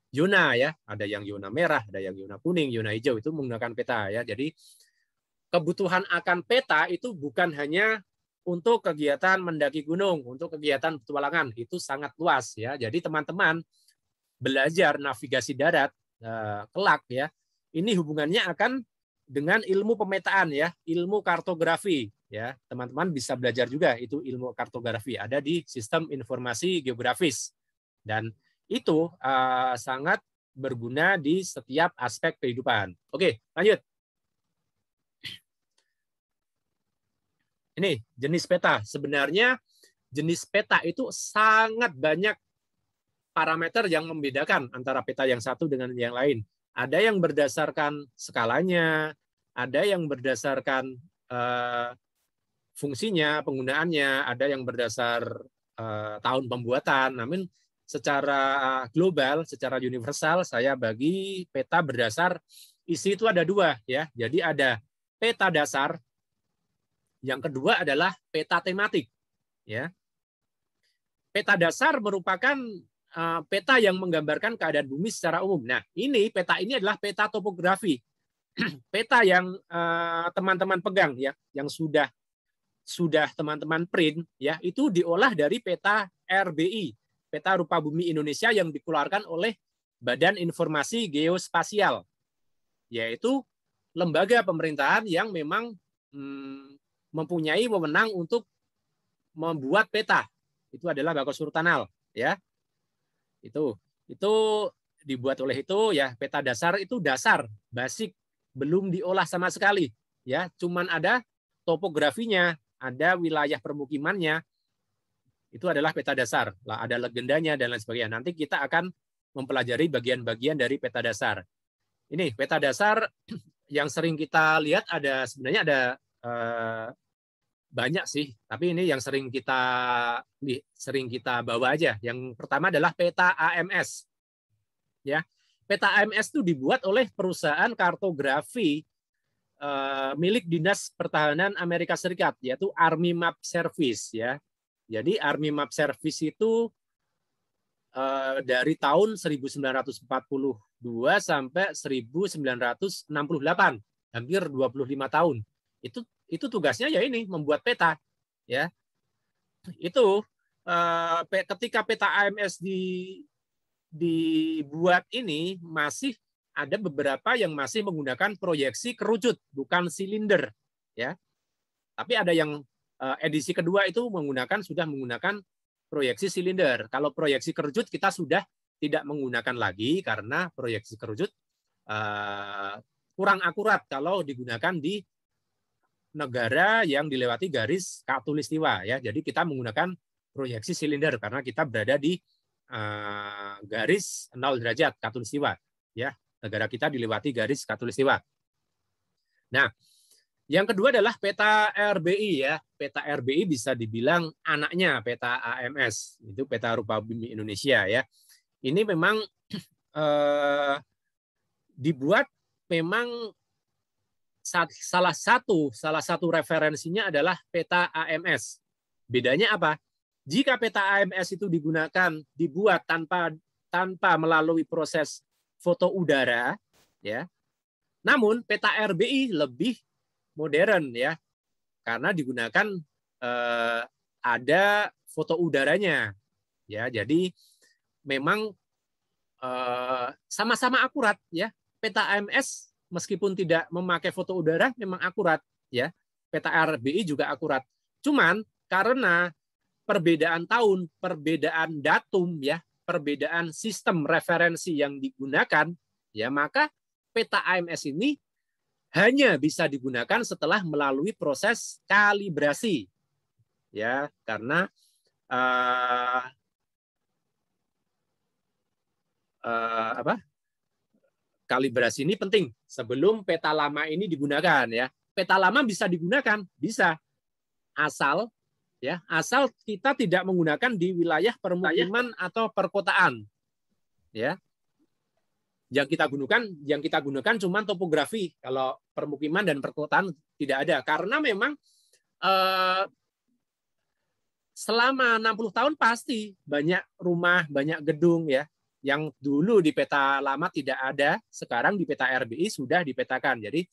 zona ya, ada yang zona merah, ada yang zona kuning, zona hijau, itu menggunakan peta ya. Jadi kebutuhan akan peta itu bukan hanya untuk kegiatan mendaki gunung, untuk kegiatan petualangan, itu sangat luas ya. Jadi teman-teman belajar navigasi darat kelak ya, ini hubungannya akan dengan ilmu pemetaan ya, ilmu kartografi ya. Teman-teman bisa belajar juga itu ilmu kartografi, ada di sistem informasi geografis, dan itu sangat berguna di setiap aspek kehidupan. Oke, lanjut. Ini jenis peta. Sebenarnya jenis peta itu sangat banyak parameter yang membedakan antara peta yang satu dengan yang lain. Ada yang berdasarkan skalanya, ada yang berdasarkan fungsinya, penggunaannya, ada yang berdasar tahun pembuatan. Namun secara global, secara universal, saya bagi peta berdasar isi itu ada dua, ya. Jadi ada peta dasar, yang kedua adalah peta tematik, ya. Peta dasar merupakan peta yang menggambarkan keadaan bumi secara umum. Nah, peta ini adalah peta topografi, peta yang teman-teman pegang, ya, yang sudah teman-teman print, ya, itu diolah dari peta RBI, peta rupa bumi Indonesia, yang dikeluarkan oleh Badan Informasi Geospasial, yaitu lembaga pemerintahan yang memang mempunyai wewenang untuk membuat peta. Itu adalah Bakus Hurtanal, ya. Itu dibuat oleh itu, ya. Peta dasar itu dasar, basic, belum diolah sama sekali, ya. Cuman ada topografinya, ada wilayah permukimannya. Itu adalah peta dasar. Lah, ada legendanya dan lain sebagainya. Nanti kita akan mempelajari bagian-bagian dari peta dasar. Ini peta dasar yang sering kita lihat sebenarnya ada banyak sih, tapi ini yang sering kita bawa aja. Yang pertama adalah peta AMS. Ya. Peta AMS itu dibuat oleh perusahaan kartografi milik Dinas Pertahanan Amerika Serikat, yaitu Army Map Service, ya. Jadi Army Map Service itu dari tahun 1942 sampai 1968, hampir 25 tahun. Itu tugasnya ya ini, membuat peta, ya. Itu ketika peta AMS dibuat ini, masih ada beberapa yang masih menggunakan proyeksi kerucut, bukan silinder, ya. Tapi ada yang edisi kedua itu sudah menggunakan proyeksi silinder. Kalau proyeksi kerucut kita sudah tidak menggunakan lagi, karena proyeksi kerucut kurang akurat kalau digunakan di negara yang dilewati garis khatulistiwa, ya. Jadi kita menggunakan proyeksi silinder karena kita berada di garis 0 derajat khatulistiwa, ya. Negara kita dilewati garis khatulistiwa. Nah, yang kedua adalah peta RBI, ya. Peta RBI bisa dibilang anaknya peta AMS, itu peta rupa bumi Indonesia, ya. Ini memang dibuat memang salah satu referensinya adalah peta AMS. Bedanya apa? Jika peta AMS itu dibuat tanpa melalui proses foto udara, ya. Namun peta RBI lebih modern, ya, karena digunakan ada foto udaranya, ya. Jadi memang sama-sama akurat, ya. Peta AMS meskipun tidak memakai foto udara memang akurat, ya. Peta RBI juga akurat. Cuman karena perbedaan tahun, perbedaan datum, ya, perbedaan sistem referensi yang digunakan, ya, maka peta AMS ini hanya bisa digunakan setelah melalui proses kalibrasi, ya, karena kalibrasi ini penting sebelum peta lama ini digunakan, ya. Peta lama bisa digunakan, bisa, asal kita tidak menggunakan di wilayah permukiman atau perkotaan, ya. Yang kita gunakan cuma topografi. Kalau permukiman dan perkotaan tidak ada, karena memang selama 60 tahun pasti banyak rumah, banyak gedung, ya, yang dulu di peta lama tidak ada, sekarang di peta RBI sudah dipetakan. Jadi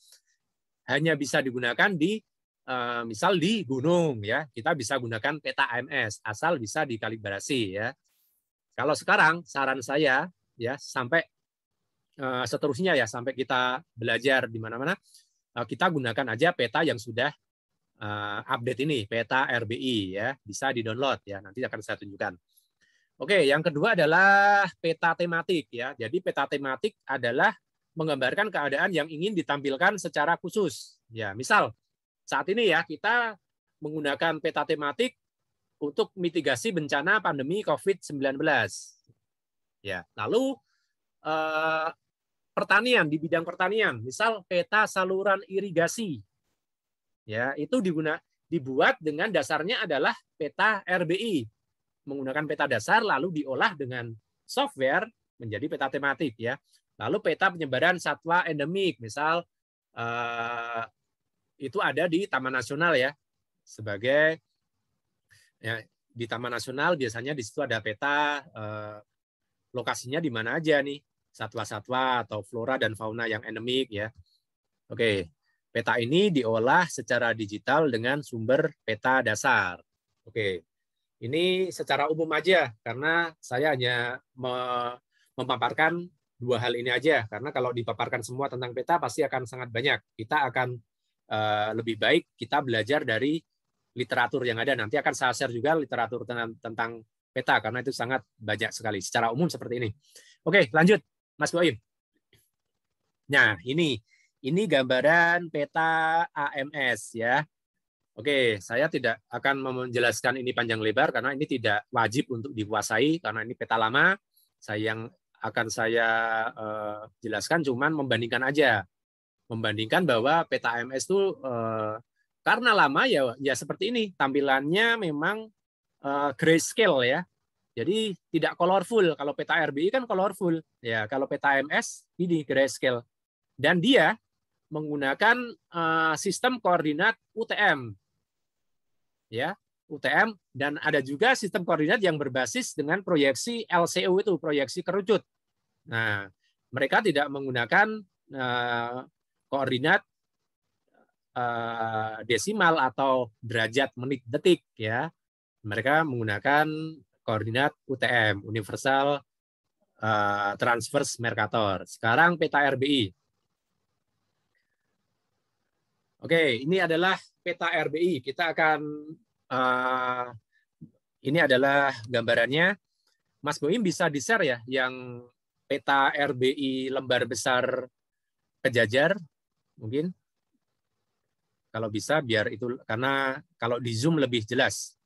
hanya bisa digunakan di misal di gunung, ya, kita bisa gunakan peta AMS asal bisa dikalibrasi, ya. Kalau sekarang saran saya, ya, sampai seterusnya, ya, sampai kita belajar di mana-mana, kita gunakan aja peta yang sudah update ini, peta RBI, ya, bisa di-download, ya, nanti akan saya tunjukkan. Oke, yang kedua adalah peta tematik, ya. Jadi peta tematik adalah menggambarkan keadaan yang ingin ditampilkan secara khusus, ya. Misal saat ini, ya, kita menggunakan peta tematik untuk mitigasi bencana pandemi COVID-19. Ya, lalu pertanian, di bidang pertanian, misal peta saluran irigasi. Ya, itu dibuat dengan dasarnya adalah peta RBI. Menggunakan peta dasar lalu diolah dengan software menjadi peta tematik ya. Lalu peta penyebaran satwa endemik, misal itu ada di Taman Nasional ya. Sebagai ya, di Taman Nasional biasanya di situ ada peta lokasinya di mana aja nih, satwa-satwa atau flora dan fauna yang endemik ya. Oke, peta ini diolah secara digital dengan sumber peta dasar. Oke, ini secara umum aja karena saya hanya memaparkan dua hal ini aja, karena kalau dipaparkan semua tentang peta pasti akan sangat banyak. Kita akan lebih baik kita belajar dari literatur yang ada. Nanti akan saya share juga literatur tentang peta karena itu sangat banyak sekali. Secara umum seperti ini. Oke, lanjut, Mas Boim. Nah, ini gambaran peta AMS ya. Oke, saya tidak akan menjelaskan ini panjang lebar karena ini tidak wajib untuk dikuasai karena ini peta lama. Yang akan saya jelaskan cuman membandingkan aja. Membandingkan bahwa peta AMS itu karena lama ya seperti ini. Tampilannya memang grayscale ya. Jadi tidak colorful. Kalau peta RBI kan colorful. Ya, kalau peta AMS ini grayscale. Dan dia menggunakan sistem koordinat UTM. Ya, UTM, dan ada juga sistem koordinat yang berbasis dengan proyeksi LCO itu, proyeksi kerucut. Nah, mereka tidak menggunakan koordinat desimal atau derajat menit detik ya. Mereka menggunakan koordinat UTM, Universal Transverse Mercator. Sekarang peta RBI. Oke, ini adalah peta RBI. Kita akan ini adalah gambarannya. Mas Boim bisa di-share ya yang peta RBI lembar besar kejajar mungkin. Kalau bisa biar itu, karena kalau di Zoom lebih jelas.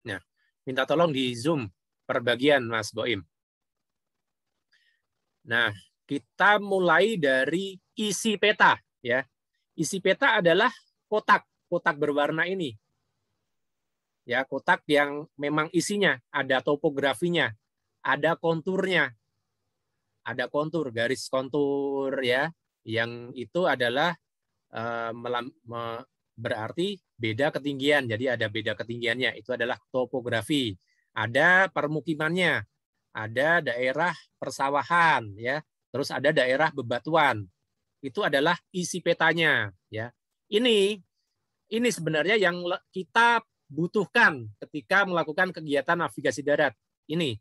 Nah, minta tolong di Zoom per bagian, Mas Boim. Nah, kita mulai dari isi peta ya. Isi peta adalah kotak berwarna ini. Ya, kotak yang memang isinya ada topografinya, ada konturnya. Ada kontur, garis kontur ya. Yang itu adalah berarti beda ketinggian. Jadi ada beda ketinggiannya. Itu adalah topografi. Ada permukimannya. Ada daerah persawahan ya. Terus ada daerah bebatuan. Itu adalah isi petanya ya. Ini sebenarnya yang kita butuhkan ketika melakukan kegiatan navigasi darat. Ini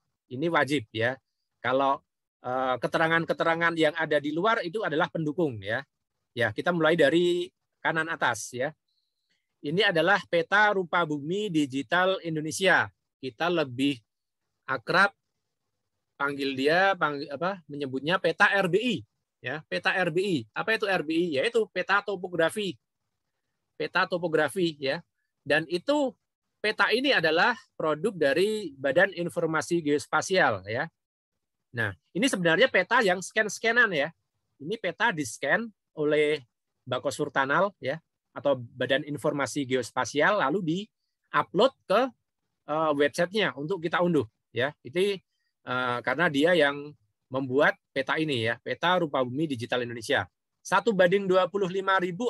wajib ya. Kalau keterangan-keterangan yang ada di luar itu adalah pendukung ya. Ya, kita mulai dari kanan atas ya. Ini adalah peta rupa bumi digital Indonesia. Kita lebih akrab menyebutnya peta RBI ya, peta RBI. Apa itu RBI? Yaitu peta topografi. Peta topografi ya. Dan itu peta ini adalah produk dari Badan Informasi Geospasial ya. Nah, ini sebenarnya peta yang scan-scanan ya. Ini peta di-scan oleh Bako Surtanal ya, atau Badan Informasi Geospasial, lalu di-upload ke websitenya untuk kita unduh ya. Itu karena dia yang membuat peta ini ya, peta rupa bumi digital Indonesia. 1:25.000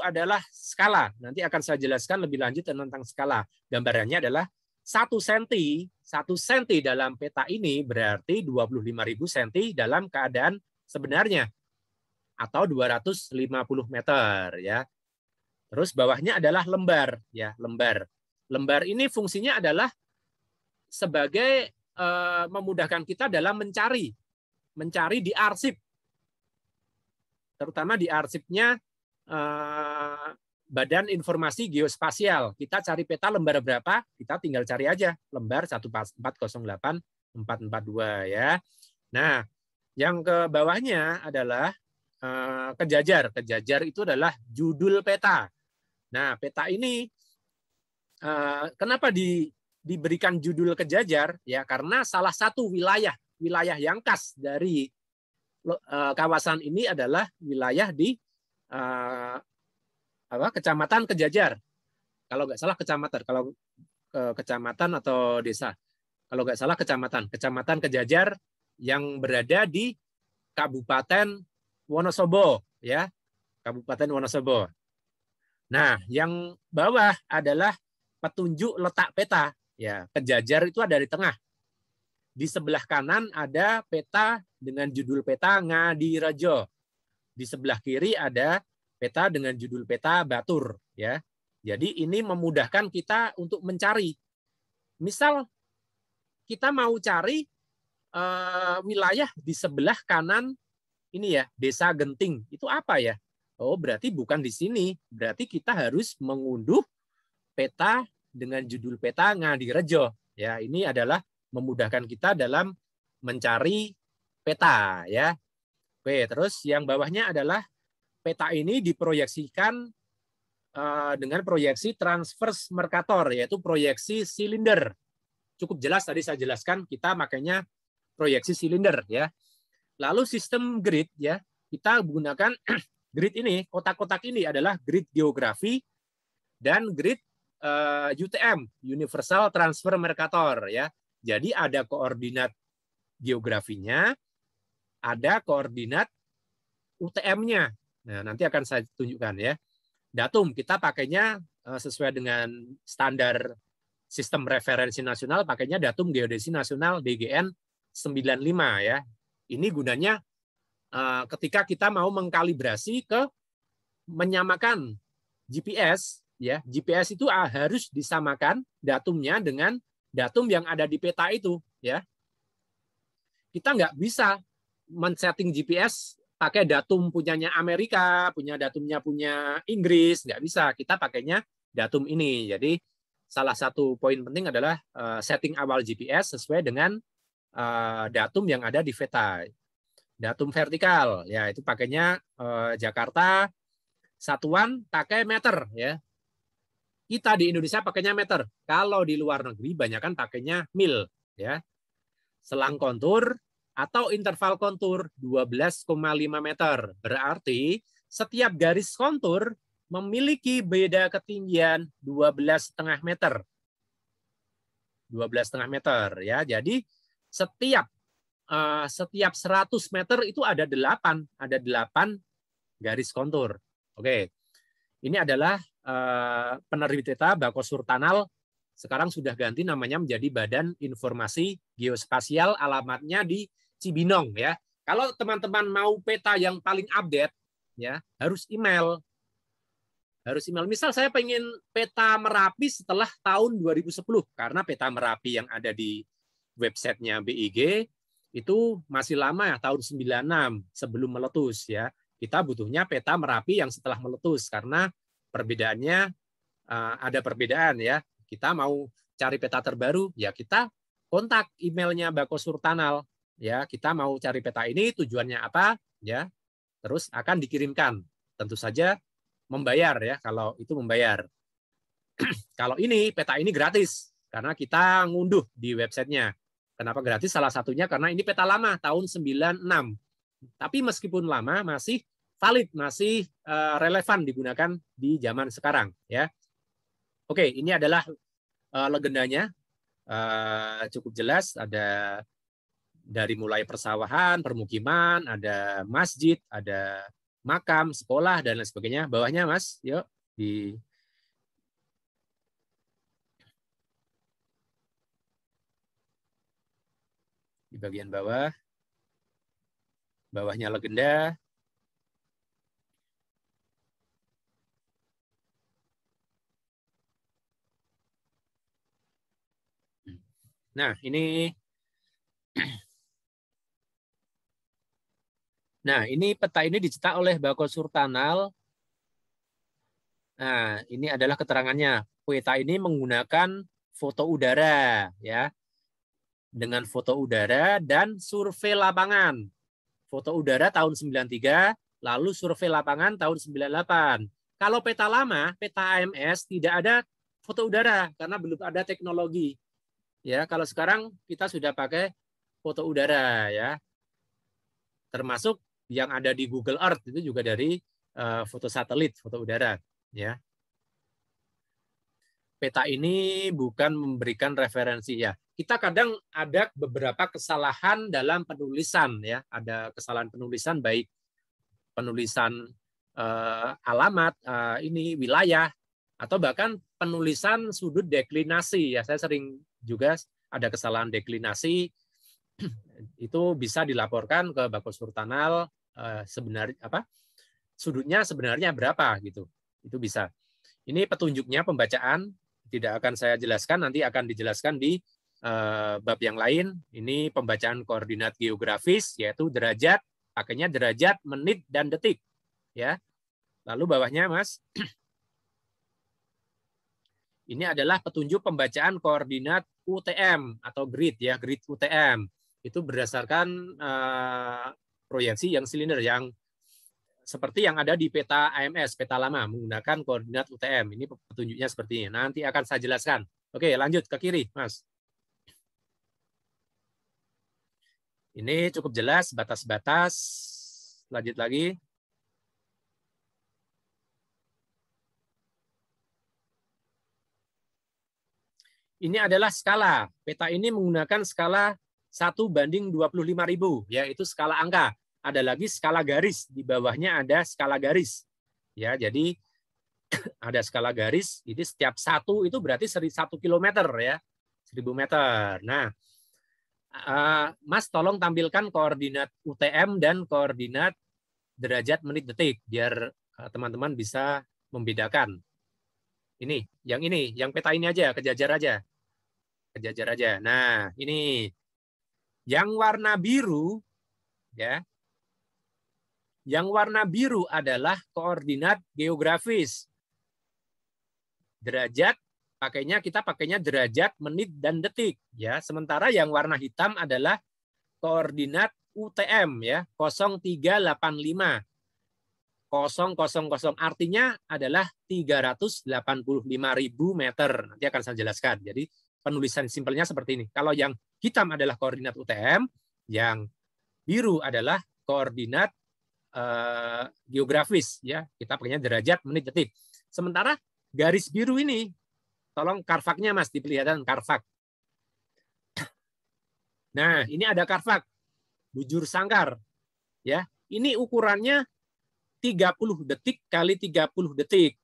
adalah skala. Nanti akan saya jelaskan lebih lanjut tentang skala. Gambarannya adalah 1 senti dalam peta ini berarti 25.000 senti dalam keadaan sebenarnya, atau 250 meter ya. Terus bawahnya adalah lembar ya, lembar. Lembar ini fungsinya adalah sebagai memudahkan kita dalam mencari di arsip. Terutama di arsipnya Badan Informasi Geospasial. Kita cari peta lembar berapa, kita tinggal cari aja lembar 1408442 ya. Nah, yang ke bawahnya adalah kejajar. Kejajar itu adalah judul peta. Nah, peta ini kenapa diberikan judul kejajar? Ya, karena salah satu wilayah yang khas dari kawasan ini adalah wilayah di Kecamatan Kejajar. Kalau nggak salah kecamatan, kalau kecamatan atau desa. Kalau nggak salah Kecamatan Kejajar yang berada di Kabupaten Wonosobo, ya, Kabupaten Wonosobo. Nah, yang bawah adalah petunjuk letak peta. Ya, Kejajar itu ada di tengah. Di sebelah kanan ada peta dengan judul peta Ngadirejo. Di sebelah kiri ada peta dengan judul peta Batur. Ya, jadi ini memudahkan kita untuk mencari. Misal kita mau cari wilayah di sebelah kanan ini ya, Desa Genting. Itu apa ya? Oh, berarti bukan di sini. Berarti kita harus mengunduh peta dengan judul peta Ngadirejo. Ya, ini adalah memudahkan kita dalam mencari peta ya. Oke, terus yang bawahnya adalah peta ini diproyeksikan dengan proyeksi transverse Mercator, yaitu proyeksi silinder. Cukup jelas tadi saya jelaskan, kita makanya proyeksi silinder ya. Lalu sistem grid ya, kita gunakan grid ini, kotak-kotak ini adalah grid geografi dan grid UTM, Universal Transfer Mercator ya. Jadi ada koordinat geografinya, ada koordinat UTM-nya. Nah, nanti akan saya tunjukkan ya. Datum kita pakainya sesuai dengan standar sistem referensi nasional, pakainya datum geodesi nasional DGN 95 ya. Ini gunanya ketika kita mau mengkalibrasi menyamakan GPS ya. GPS itu harus disamakan datumnya dengan datum yang ada di peta itu ya. Kita nggak bisa men-setting GPS pakai datum punyanya Amerika, datumnya punya Inggris, nggak bisa. Kita pakainya datum ini. Jadi salah satu poin penting adalah setting awal GPS sesuai dengan datum yang ada di peta. Datum vertikal, ya itu pakainya Jakarta, satuan pakai meter ya. Kita di Indonesia pakainya meter. Kalau di luar negeri banyakkan pakainya mil ya. Selang kontur atau interval kontur 12,5 meter. Berarti setiap garis kontur memiliki beda ketinggian 12,5 meter. 12,5 meter ya. Jadi setiap 100 meter itu ada 8 garis kontur. Oke. Ini adalah penerbit peta Bako Surtanal, sekarang sudah ganti namanya menjadi Badan Informasi Geospasial, alamatnya di Cibinong ya. Kalau teman-teman mau peta yang paling update ya, harus email. Misal saya pengen peta Merapi setelah tahun 2010, karena peta Merapi yang ada di websitenya BIG itu masih lama ya, tahun 96 sebelum meletus ya. Kita butuhnya peta Merapi yang setelah meletus, karena perbedaannya ada perbedaan ya. Kita mau cari peta terbaru ya, kita kontak emailnya Bako Surtanal ya. Kita mau cari peta ini, tujuannya apa ya, terus akan dikirimkan. Tentu saja membayar ya, kalau itu membayar. Kalau ini peta ini gratis karena kita ngunduh di websitenya. Kenapa gratis? Salah satunya karena ini peta lama tahun 96. Tapi meskipun lama masih valid, masih relevan digunakan di zaman sekarang ya. Oke, ini adalah legendanya. Cukup jelas, ada dari mulai persawahan, permukiman, ada masjid, ada makam, sekolah dan lain sebagainya. Bawahnya Mas, yuk di bagian bawah. Bawahnya legenda. Nah, ini peta ini dicetak oleh Bako Surtanal Nah, ini adalah keterangannya. Peta ini menggunakan foto udara, ya, dengan foto udara dan survei lapangan. Foto udara tahun 93, lalu survei lapangan tahun 98. Kalau peta lama, peta AMS tidak ada foto udara karena belum ada teknologi. Ya, kalau sekarang kita sudah pakai foto udara, ya. Termasuk yang ada di Google Earth itu juga dari foto satelit, foto udara, ya. Peta ini bukan memberikan referensi, ya. Kita kadang ada beberapa kesalahan dalam penulisan, ya. Ada kesalahan penulisan, baik penulisan alamat, ini wilayah, atau bahkan penulisan sudut deklinasi, ya. Saya sering juga ada kesalahan deklinasi, itu bisa dilaporkan ke Bakos Hurtanal, sebenarnya apa sudutnya sebenarnya berapa gitu. Itu bisa. Ini petunjuknya pembacaan, tidak akan saya jelaskan, nanti akan dijelaskan di bab yang lain. Ini pembacaan koordinat geografis, yaitu derajat, pakainya derajat, menit, dan detik. Ya. Lalu bawahnya, Mas, ini adalah petunjuk pembacaan koordinat UTM atau grid, ya, grid UTM. Itu berdasarkan proyeksi yang silinder, yang seperti yang ada di peta AMS, peta lama, menggunakan koordinat UTM. Ini petunjuknya seperti ini. Nanti akan saya jelaskan. Oke, lanjut ke kiri, Mas. Ini cukup jelas, batas-batas. Lanjut lagi. Ini adalah skala. Peta ini menggunakan skala 1:25.000, yaitu skala angka. Ada lagi skala garis, di bawahnya ada skala garis. Ya, jadi ada skala garis, ini setiap satu itu berarti 1 kilometer, ya. 1000 meter. Nah, Mas tolong tampilkan koordinat UTM dan koordinat derajat menit detik, biar teman-teman bisa membedakan. Ini, yang peta ini aja, kejajar aja. Kejajar aja. Nah, ini yang warna biru, ya. Yang warna biru adalah koordinat geografis. Derajat kita pakainya derajat, menit, dan detik, ya. Sementara yang warna hitam adalah koordinat UTM, ya, 0385. 000 artinya adalah 385.000 meter. Nanti akan saya jelaskan. Jadi penulisan simpelnya seperti ini. Kalau yang hitam adalah koordinat UTM, yang biru adalah koordinat geografis, ya. Kita pakainya derajat, menit, detik. Sementara garis biru ini, tolong karvaknya, Mas, diperlihatkan karvak. Nah, ini ada karvak bujur sangkar, ya. Ini ukurannya 30 detik kali 30 detik.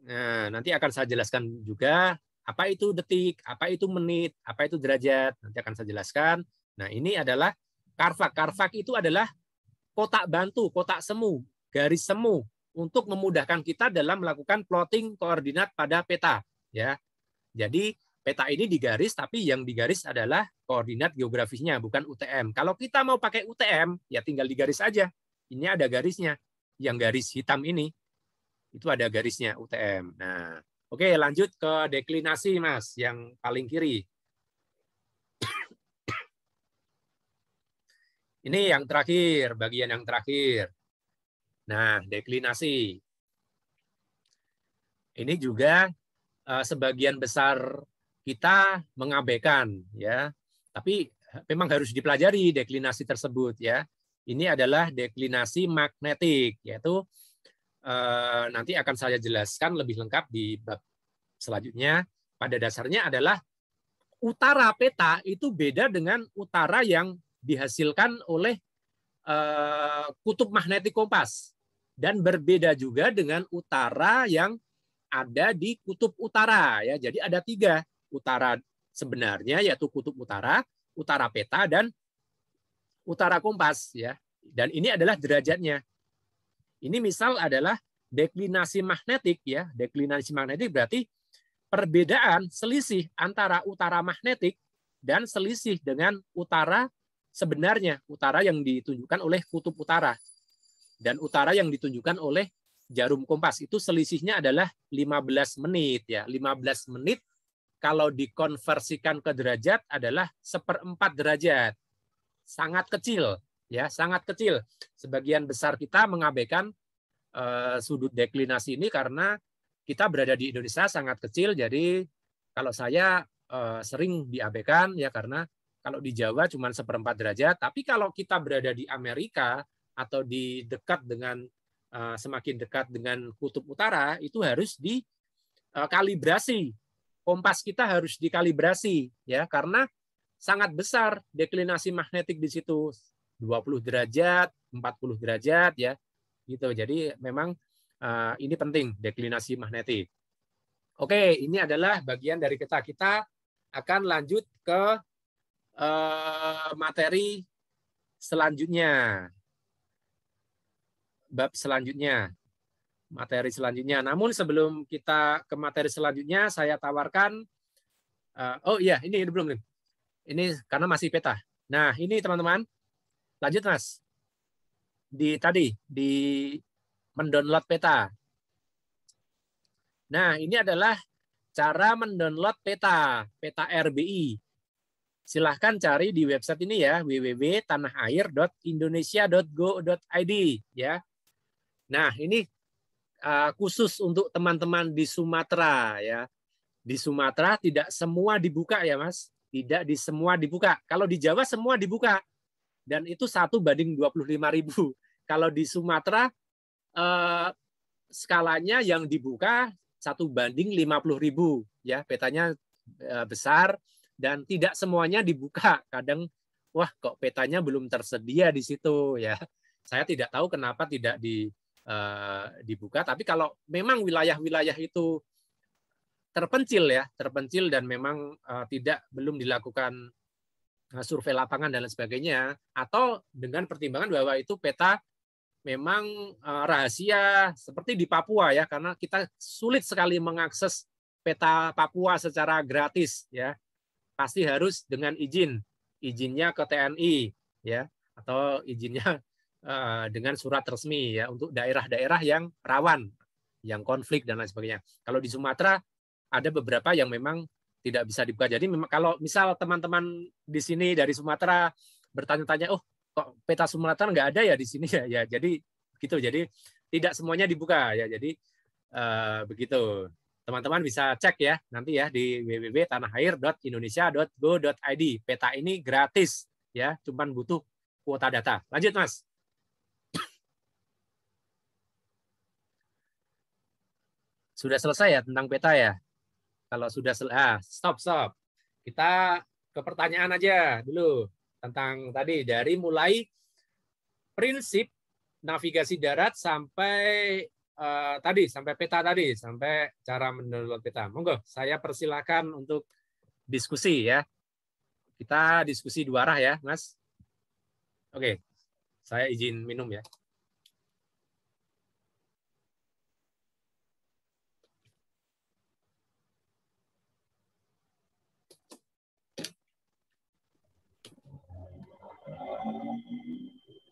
Nah, nanti akan saya jelaskan juga apa itu detik, apa itu menit, apa itu derajat. Nanti akan saya jelaskan. Nah, ini adalah karvak. Karvak itu adalah kotak bantu, kotak semu, garis semu untuk memudahkan kita dalam melakukan plotting koordinat pada peta, ya. Jadi peta ini digaris, tapi yang digaris adalah koordinat geografisnya, bukan UTM. Kalau kita mau pakai UTM, ya tinggal digaris aja. Ini ada garisnya. Yang garis hitam ini, itu ada garisnya UTM. Nah, oke, lanjut ke deklinasi, Mas, yang paling kiri. Ini yang terakhir, bagian yang terakhir. Nah, deklinasi. Ini juga sebagian besar kita mengabaikan, ya. Tapi memang harus dipelajari deklinasi tersebut, ya. Ini adalah deklinasi magnetik, yaitu nanti akan saya jelaskan lebih lengkap di bab selanjutnya. Pada dasarnya adalah utara peta itu beda dengan utara yang dihasilkan oleh kutub magnetik kompas, dan berbeda juga dengan utara yang ada di kutub utara, ya. Jadi ada 3 utara sebenarnya, yaitu kutub utara, utara peta, dan utara kompas, ya. Dan ini adalah derajatnya. Ini misal adalah deklinasi magnetik, ya. Deklinasi magnetik berarti perbedaan selisih antara utara magnetik dan selisih dengan utara sebenarnya, utara yang ditunjukkan oleh kutub utara dan utara yang ditunjukkan oleh jarum kompas itu selisihnya adalah 15 menit ya. 15 menit kalau dikonversikan ke derajat adalah 1/4 derajat. Sangat kecil ya, sangat kecil. Sebagian besar kita mengabaikan sudut deklinasi ini karena kita berada di Indonesia sangat kecil. Jadi kalau saya sering diabaikan ya, karena kalau di Jawa cuma 1/4 derajat, tapi kalau kita berada di Amerika atau di dekat dengan semakin dekat dengan kutub utara, itu harus dikalibrasi. Kompas kita harus dikalibrasi ya, karena sangat besar deklinasi magnetik di situ, 20 derajat, 40 derajat ya. Gitu. Jadi memang ini penting deklinasi magnetik. Oke, ini adalah bagian dari kita. Kita akan lanjut ke materi selanjutnya, bab selanjutnya, materi selanjutnya. Namun sebelum kita ke materi selanjutnya, saya tawarkan, oh iya, ini belum, ini karena masih peta. Nah, ini teman-teman, lanjut Mas. Di mendownload peta. Nah, ini adalah cara mendownload peta RBI. Silahkan cari di website ini ya, www.tanahair.indonesia.go.id ya. Nah, ini khusus untuk teman-teman di Sumatera ya. Di Sumatera tidak semua dibuka ya, Mas. Tidak di semua dibuka. Kalau di Jawa semua dibuka. Dan itu 1:25.000. Kalau di Sumatera skalanya yang dibuka 1:50.000 ya. Petanya besar. Dan tidak semuanya dibuka. Kadang, wah kok petanya belum tersedia di situ ya. Saya tidak tahu kenapa tidak dibuka. Tapi kalau memang wilayah-wilayah itu terpencil ya, terpencil dan memang belum dilakukan survei lapangan dan lain sebagainya, atau dengan pertimbangan bahwa itu peta memang rahasia seperti di Papua ya, karena kita sulit sekali mengakses peta Papua secara gratis ya. Pasti harus dengan izinnya ke TNI ya, atau izinnya dengan surat resmi ya, untuk daerah-daerah yang rawan, yang konflik dan lain sebagainya. Kalau di Sumatera ada beberapa yang memang tidak bisa dibuka. Jadi memang kalau misal teman-teman di sini dari Sumatera bertanya-tanya, oh kok peta Sumatera nggak ada ya di sini ya, ya jadi gitu. Jadi tidak semuanya dibuka ya. Jadi begitu. Teman-teman bisa cek ya nanti ya di www.tanahair.indonesia.go.id. Peta ini gratis ya, cuman butuh kuota data. Lanjut Mas. Sudah selesai ya tentang peta ya? Kalau sudah selesai, stop. Kita ke pertanyaan aja dulu tentang tadi, dari mulai prinsip navigasi darat sampai sampai peta tadi, sampai cara mendownload peta. Monggo, saya persilakan untuk diskusi ya. Kita diskusi 2 arah ya, Mas. Oke, saya izin minum ya.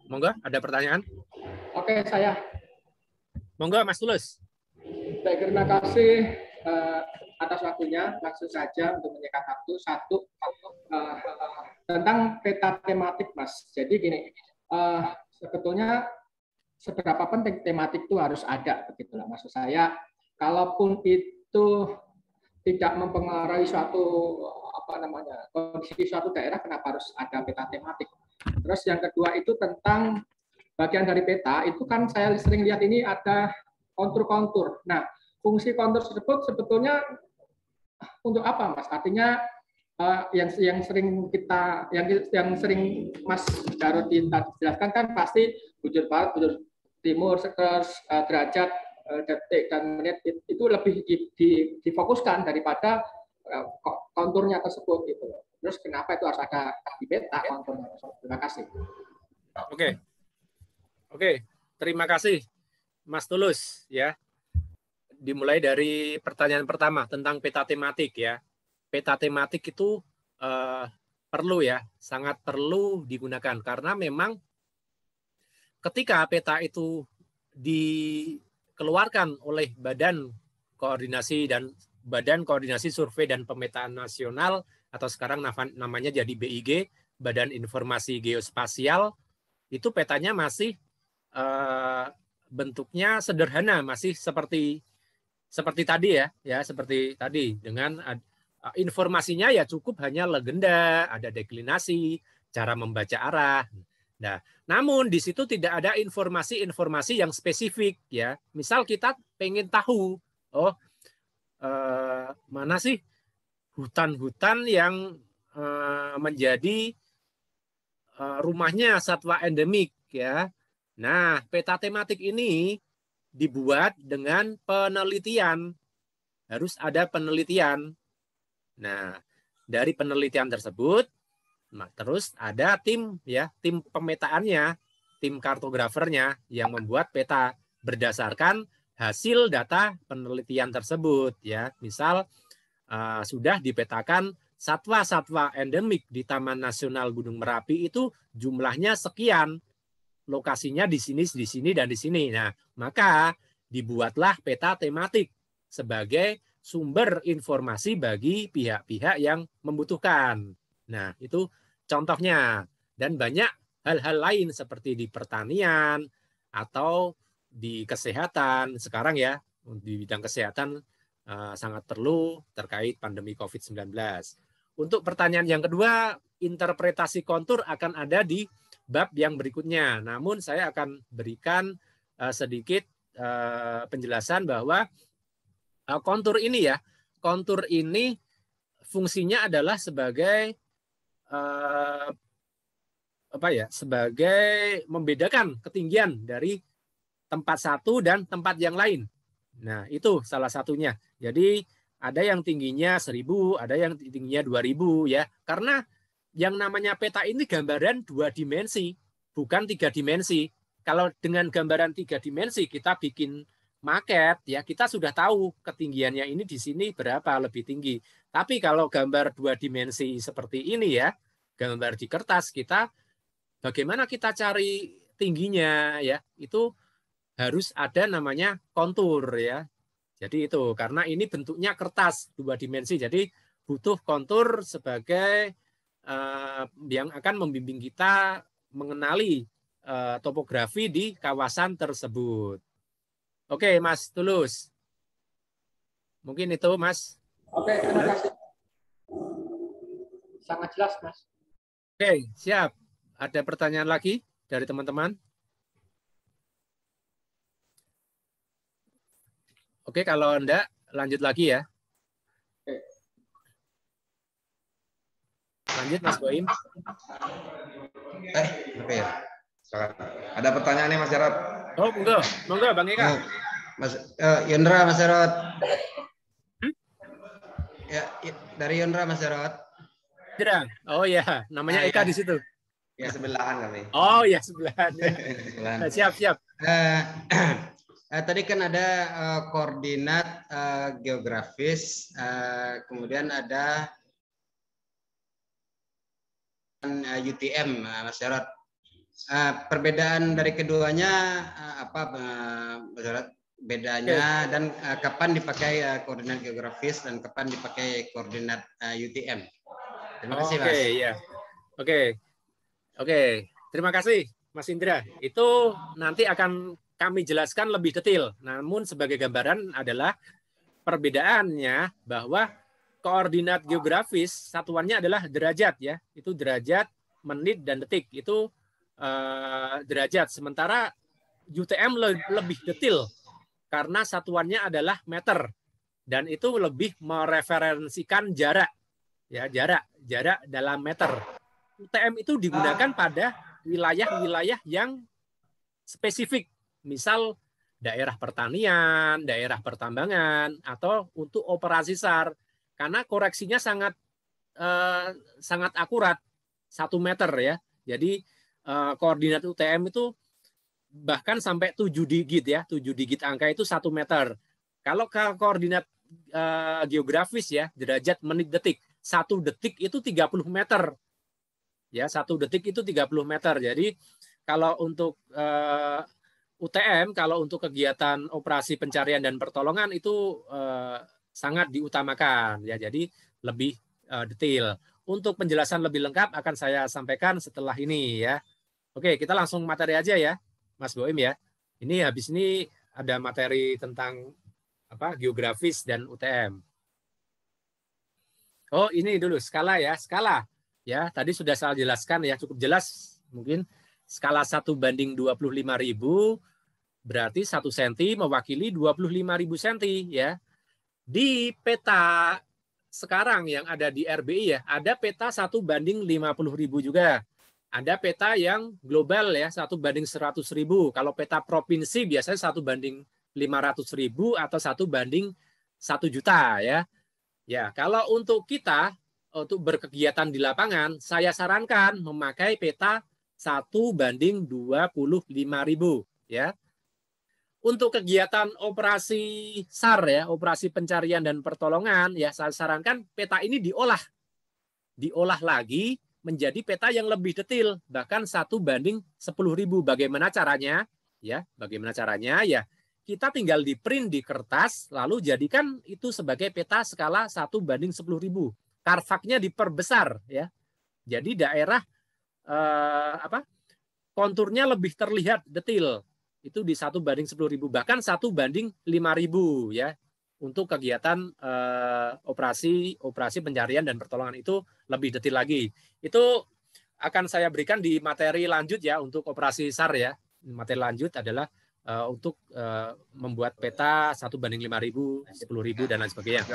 Monggo, ada pertanyaan? Oke, saya. Monggo, Mas Tulus. Baik, terima kasih atas waktunya. Langsung saja untuk menyingkat waktu. Satu, tentang peta tematik, Mas. Jadi gini, sebetulnya seberapa penting tematik itu harus ada, begitulah maksud saya. Kalaupun itu tidak mempengaruhi suatu kondisi suatu daerah, kenapa harus ada peta tematik? Terus yang kedua itu tentang bagian dari peta itu kan saya sering lihat ini ada kontur-kontur. Nah, fungsi kontur tersebut sebetulnya untuk apa, Mas? Artinya yang sering sering Mas Jarodi jelaskan kan pasti bujur barat, bujur timur, terus derajat, detik dan menit itu lebih difokuskan daripada konturnya tersebut gitu. Terus kenapa itu harus ada di peta konturnya? Terima kasih. Oke, terima kasih Mas Tulus ya. Dimulai dari pertanyaan pertama tentang peta tematik ya. Peta tematik itu perlu ya, sangat perlu digunakan karena memang ketika peta itu dikeluarkan oleh Badan Koordinasi Survei dan Pemetaan Nasional, atau sekarang namanya jadi BIG, Badan Informasi Geospasial, itu petanya masih bentuknya sederhana, masih seperti tadi seperti tadi, dengan informasinya ya cukup hanya legenda, ada deklinasi, cara membaca arah. Nah, namun di situ tidak ada informasi-informasi yang spesifik ya. Misal kita pengen tahu, mana sih hutan-hutan yang menjadi rumahnya satwa endemik ya. Nah, peta tematik ini dibuat dengan penelitian. Harus ada penelitian. Nah, dari penelitian tersebut, terus ada tim pemetaannya, tim kartografernya yang membuat peta berdasarkan hasil data penelitian tersebut ya. Misal sudah dipetakan satwa-satwa endemik di Taman Nasional Gunung Merapi itu jumlahnya sekian, lokasinya di sini dan di sini. Nah, maka dibuatlah peta tematik sebagai sumber informasi bagi pihak-pihak yang membutuhkan. Nah, itu contohnya. Dan banyak hal-hal lain seperti di pertanian atau di kesehatan. Sekarang ya, di bidang kesehatan sangat perlu terkait pandemi COVID-19. Untuk pertanyaan yang kedua, interpretasi kontur akan ada di bab yang berikutnya. Namun saya akan berikan sedikit penjelasan bahwa kontur ini fungsinya adalah sebagai sebagai membedakan ketinggian dari tempat satu dan tempat yang lain. Nah, itu salah satunya. Jadi ada yang tingginya 1000, ada yang tingginya 2000 ya. Karena yang namanya peta ini gambaran 2 dimensi, bukan 3 dimensi. Kalau dengan gambaran 3 dimensi kita bikin maket ya, kita sudah tahu ketinggiannya ini di sini berapa, lebih tinggi. Tapi kalau gambar 2 dimensi seperti ini ya, gambar di kertas, kita bagaimana kita cari tingginya ya, itu harus ada namanya kontur ya. Jadi itu karena ini bentuknya kertas 2 dimensi, jadi butuh kontur sebagai yang akan membimbing kita mengenali topografi di kawasan tersebut. Oke, Mas Tulus. Mungkin itu, Mas. Oke, terima kasih. Sangat jelas, Mas. Oke, siap. Ada pertanyaan lagi dari teman-teman? Oke, kalau enggak, lanjut lagi ya. Lanjut, Mas Boim. Oke ya. Ada pertanyaan nih, Mas Jarod. Oh, monggo, Bang Eka. Mas Yondra, Mas Jarod. Ya, dari Yondra, Mas Jarod. Oh ya, namanya Eka di situ. Ya, sebelahan kami. Oh ya, sebelahan. Siap. Tadi kan ada koordinat geografis, kemudian ada UTM, Mas Jarod. Perbedaan dari keduanya apa, Mas Jarod? Bedanya dan kapan dipakai koordinat geografis dan kapan dipakai koordinat UTM? Terima kasih, Mas. Oke. Terima kasih, Mas Indra. Itu nanti akan kami jelaskan lebih detail. Namun sebagai gambaran adalah perbedaannya bahwa koordinat geografis satuannya adalah derajat ya. Itu derajat, menit dan detik. Itu derajat. Sementara UTM lebih detail karena satuannya adalah meter dan itu lebih mereferensikan jarak. Ya, jarak dalam meter. UTM itu digunakan pada wilayah-wilayah yang spesifik. Misal daerah pertanian, daerah pertambangan, atau untuk operasi SAR. Karena koreksinya sangat akurat, 1 meter ya. Jadi koordinat UTM itu bahkan sampai 7 digit ya, 7 digit angka itu 1 meter. Kalau koordinat geografis ya, derajat, menit, detik, 1 detik itu 30 meter. Ya, 1 detik itu 30 meter. Jadi kalau untuk UTM kalau untuk kegiatan operasi pencarian dan pertolongan itu sangat diutamakan ya, jadi lebih detail. Untuk penjelasan lebih lengkap akan saya sampaikan setelah ini ya. Oke, kita langsung materi aja ya, Mas Boim ya. Ini habis ini ada materi tentang geografis dan UTM. Oh, ini dulu skala ya, skala. Ya, tadi sudah saya jelaskan ya, cukup jelas mungkin. Skala 1:25.000 berarti 1 cm mewakili 25.000 cm ya. Di peta sekarang yang ada di RBI ya, ada peta 1:50.000 juga. Ada peta yang global ya, 1:100.000. Kalau peta provinsi biasanya 1:500.000 atau 1:1 juta ya. Ya, kalau untuk kita untuk berkegiatan di lapangan, saya sarankan memakai peta 1:25.000 ya. Untuk kegiatan operasi SAR ya, operasi pencarian dan pertolongan ya, saya sarankan peta ini diolah lagi menjadi peta yang lebih detail, bahkan 1:10.000. Bagaimana caranya? Ya, bagaimana caranya? Ya, kita tinggal di print di kertas, lalu jadikan itu sebagai peta skala 1:10.000. Karvaknya diperbesar ya. Jadi daerah konturnya lebih terlihat detail. Itu di 1:10.000, bahkan 1:5.000 ya. Untuk kegiatan operasi pencarian dan pertolongan itu lebih detail lagi. Itu akan saya berikan di materi lanjut ya untuk operasi SAR ya. Materi lanjut adalah untuk membuat peta 1:5.000, 10.000 dan lain sebagainya.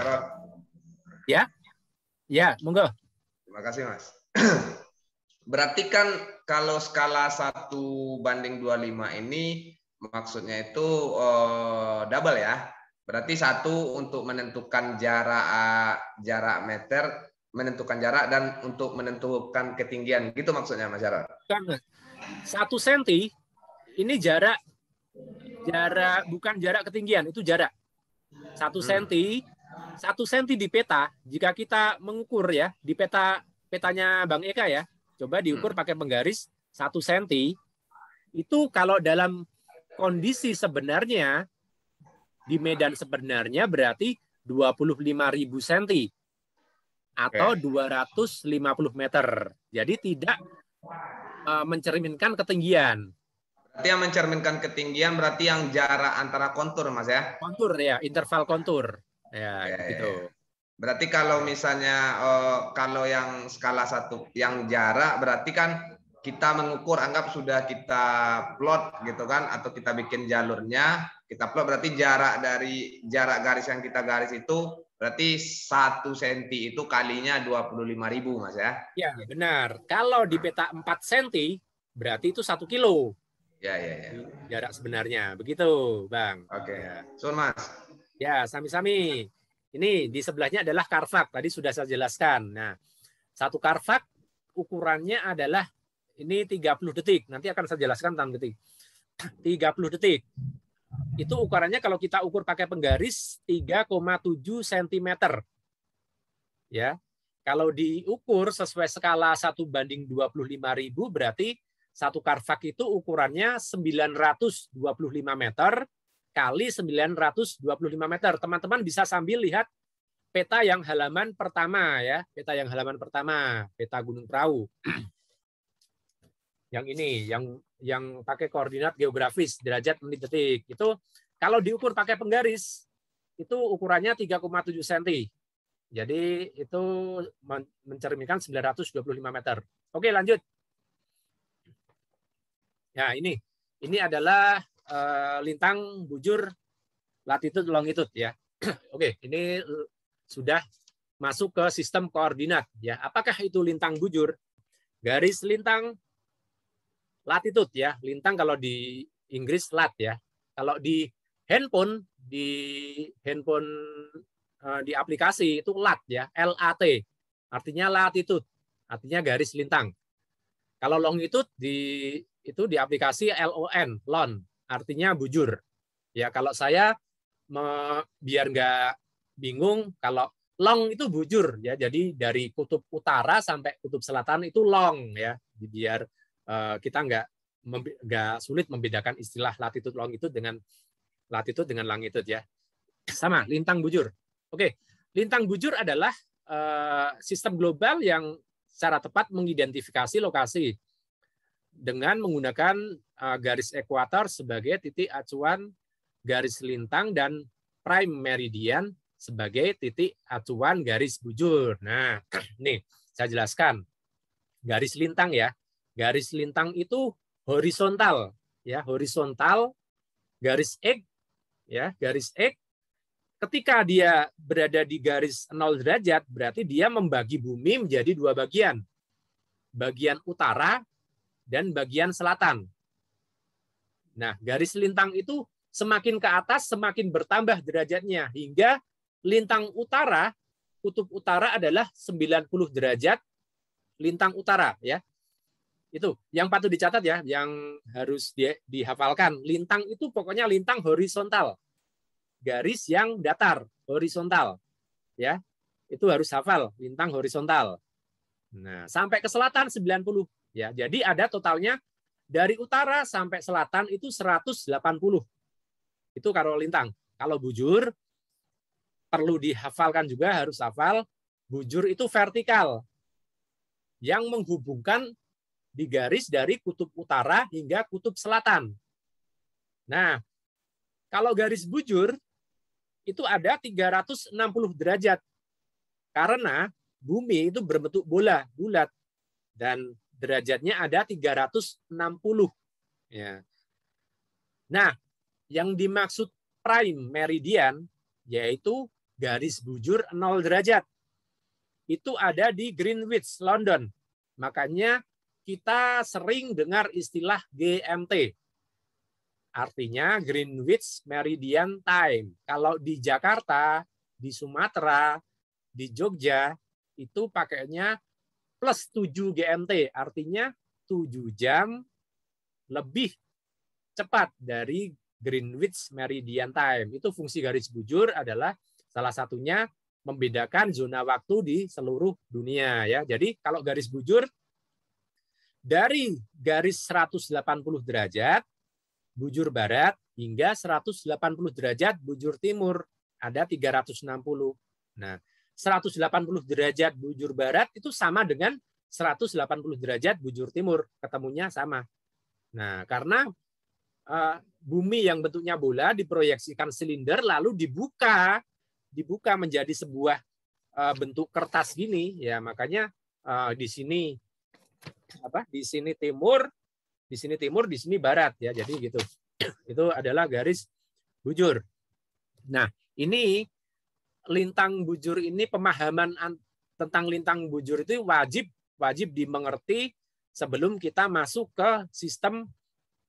Ya, ya, monggo. Terima kasih Mas. Berarti kan kalau skala 1:25 ini maksudnya itu double ya. Berarti 1 untuk menentukan jarak meter, menentukan jarak, dan untuk menentukan ketinggian. Gitu maksudnya Mas Jarod? 1 cm ini jarak bukan jarak ketinggian, itu jarak. 1 cm, 1 cm di peta, jika kita mengukur ya, di petanya Bang Eka ya, coba diukur pakai penggaris 1 cm, itu kalau dalam kondisi sebenarnya, di medan sebenarnya berarti 25.000 cm atau 250 meter. Jadi tidak mencerminkan ketinggian. Berarti yang mencerminkan ketinggian berarti yang jarak antara kontur, Mas ya? Kontur ya, interval kontur. Ya, gitu. Berarti kalau misalnya kalau yang skala 1 yang jarak berarti kan kita mengukur, anggap sudah kita plot gitu kan, atau kita bikin jalurnya, kita plot, berarti jarak dari jarak garis yang kita garis itu berarti 1 cm itu kalinya 25.000 Mas ya? Ya, benar. Kalau di peta 4 cm berarti itu 1 kilo. Ya. Jarak sebenarnya. Begitu, Bang. Oke. Ya. Mas. Ya, sami-sami. Ini di sebelahnya adalah karvak. Tadi sudah saya jelaskan. Nah, 1 karvak ukurannya adalah ini 30 detik. Nanti akan saya jelaskan tentang detik. 30 detik. Itu ukurannya kalau kita ukur pakai penggaris 3,7 cm. Ya. Kalau diukur sesuai skala 1:25.000 berarti 1 karvak itu ukurannya 925 meter kali 925 meter. Teman-teman bisa sambil lihat peta yang halaman pertama ya, peta yang halaman pertama, peta Gunung Prau. Yang ini, yang pakai koordinat geografis derajat menit detik. Itu kalau diukur pakai penggaris itu ukurannya 3,7 cm. Jadi itu mencerminkan 925 meter. Oke, lanjut. Ya, ini adalah lintang bujur latitude longitude ya. Oke, ini sudah masuk ke sistem koordinat ya. Apakah itu lintang bujur? Garis lintang latitude ya. Lintang kalau di Inggris lat ya. Kalau di handphone di aplikasi itu lat ya, LAT. Artinya latitude. Artinya garis lintang. Kalau longitude itu di aplikasi LON, lon, artinya bujur. Ya, kalau saya biar nggak bingung, kalau long itu bujur ya, jadi dari kutub utara sampai kutub selatan itu long ya, biar kita nggak sulit membedakan istilah latitude longitude dengan longitude ya. Sama, lintang bujur. Oke, lintang bujur adalah sistem global yang secara tepat mengidentifikasi lokasi dengan menggunakan garis ekuator sebagai titik acuan garis lintang dan prime meridian sebagai titik acuan garis bujur. Nah, nih saya jelaskan. Garis lintang ya. Garis lintang itu horizontal ya, horizontal garis X ya, garis X. Ketika dia berada di garis 0 derajat, berarti dia membagi bumi menjadi dua bagian. Bagian utara dan bagian selatan. Nah, garis lintang itu semakin ke atas semakin bertambah derajatnya hingga lintang utara, kutub utara adalah 90 derajat lintang utara ya. Itu yang patut dicatat ya, yang harus dihafalkan. Lintang itu pokoknya lintang horizontal. Garis yang datar, horizontal. Ya. Itu harus hafal, lintang horizontal. Nah, sampai ke selatan 90 ya. Jadi ada totalnya dari utara sampai selatan itu 180. Itu kalau lintang. Kalau bujur perlu dihafalkan juga, harus hafal. Bujur itu vertikal yang menghubungkan di garis dari kutub utara hingga kutub selatan. Nah, kalau garis bujur itu ada 360 derajat. Karena bumi itu berbentuk bola, bulat. Dan derajatnya ada 360. Ya. Nah, yang dimaksud prime meridian yaitu garis bujur 0 derajat. Itu ada di Greenwich, London. Makanya kita sering dengar istilah GMT. Artinya Greenwich Meridian Time. Kalau di Jakarta, di Sumatera, di Jogja, itu pakainya plus 7 GMT. Artinya 7 jam lebih cepat dari Greenwich Meridian Time. Itu fungsi garis bujur adalah salah satunya membedakan zona waktu di seluruh dunia ya. Jadi kalau garis bujur dari garis 180 derajat bujur barat hingga 180 derajat bujur timur ada 360. Nah, 180 derajat bujur barat itu sama dengan 180 derajat bujur timur, ketemunya sama. Nah, karena bumi yang bentuknya bola diproyeksikan silinder lalu dibuka menjadi sebuah bentuk kertas gini ya, makanya di sini di sini timur, di sini barat ya, jadi gitu. Itu adalah garis bujur. Nah, ini lintang bujur ini, pemahaman tentang lintang bujur itu wajib dimengerti sebelum kita masuk ke sistem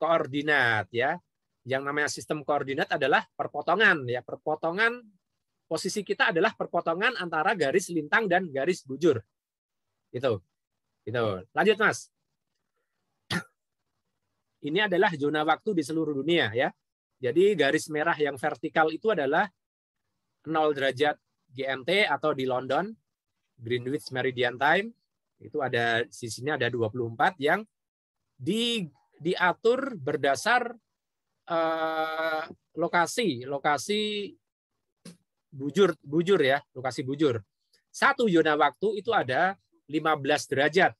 koordinat ya. Yang namanya sistem koordinat adalah perpotongan ya, perpotongan. Posisi kita adalah perpotongan antara garis lintang dan garis bujur. Itu. Lanjut, Mas. Ini adalah zona waktu di seluruh dunia ya. Jadi garis merah yang vertikal itu adalah 0 derajat GMT atau di London, Greenwich Meridian Time. Itu ada di sini ada 24 yang diatur berdasar lokasi bujur ya, lokasi bujur. Satu zona waktu itu ada 15 derajat.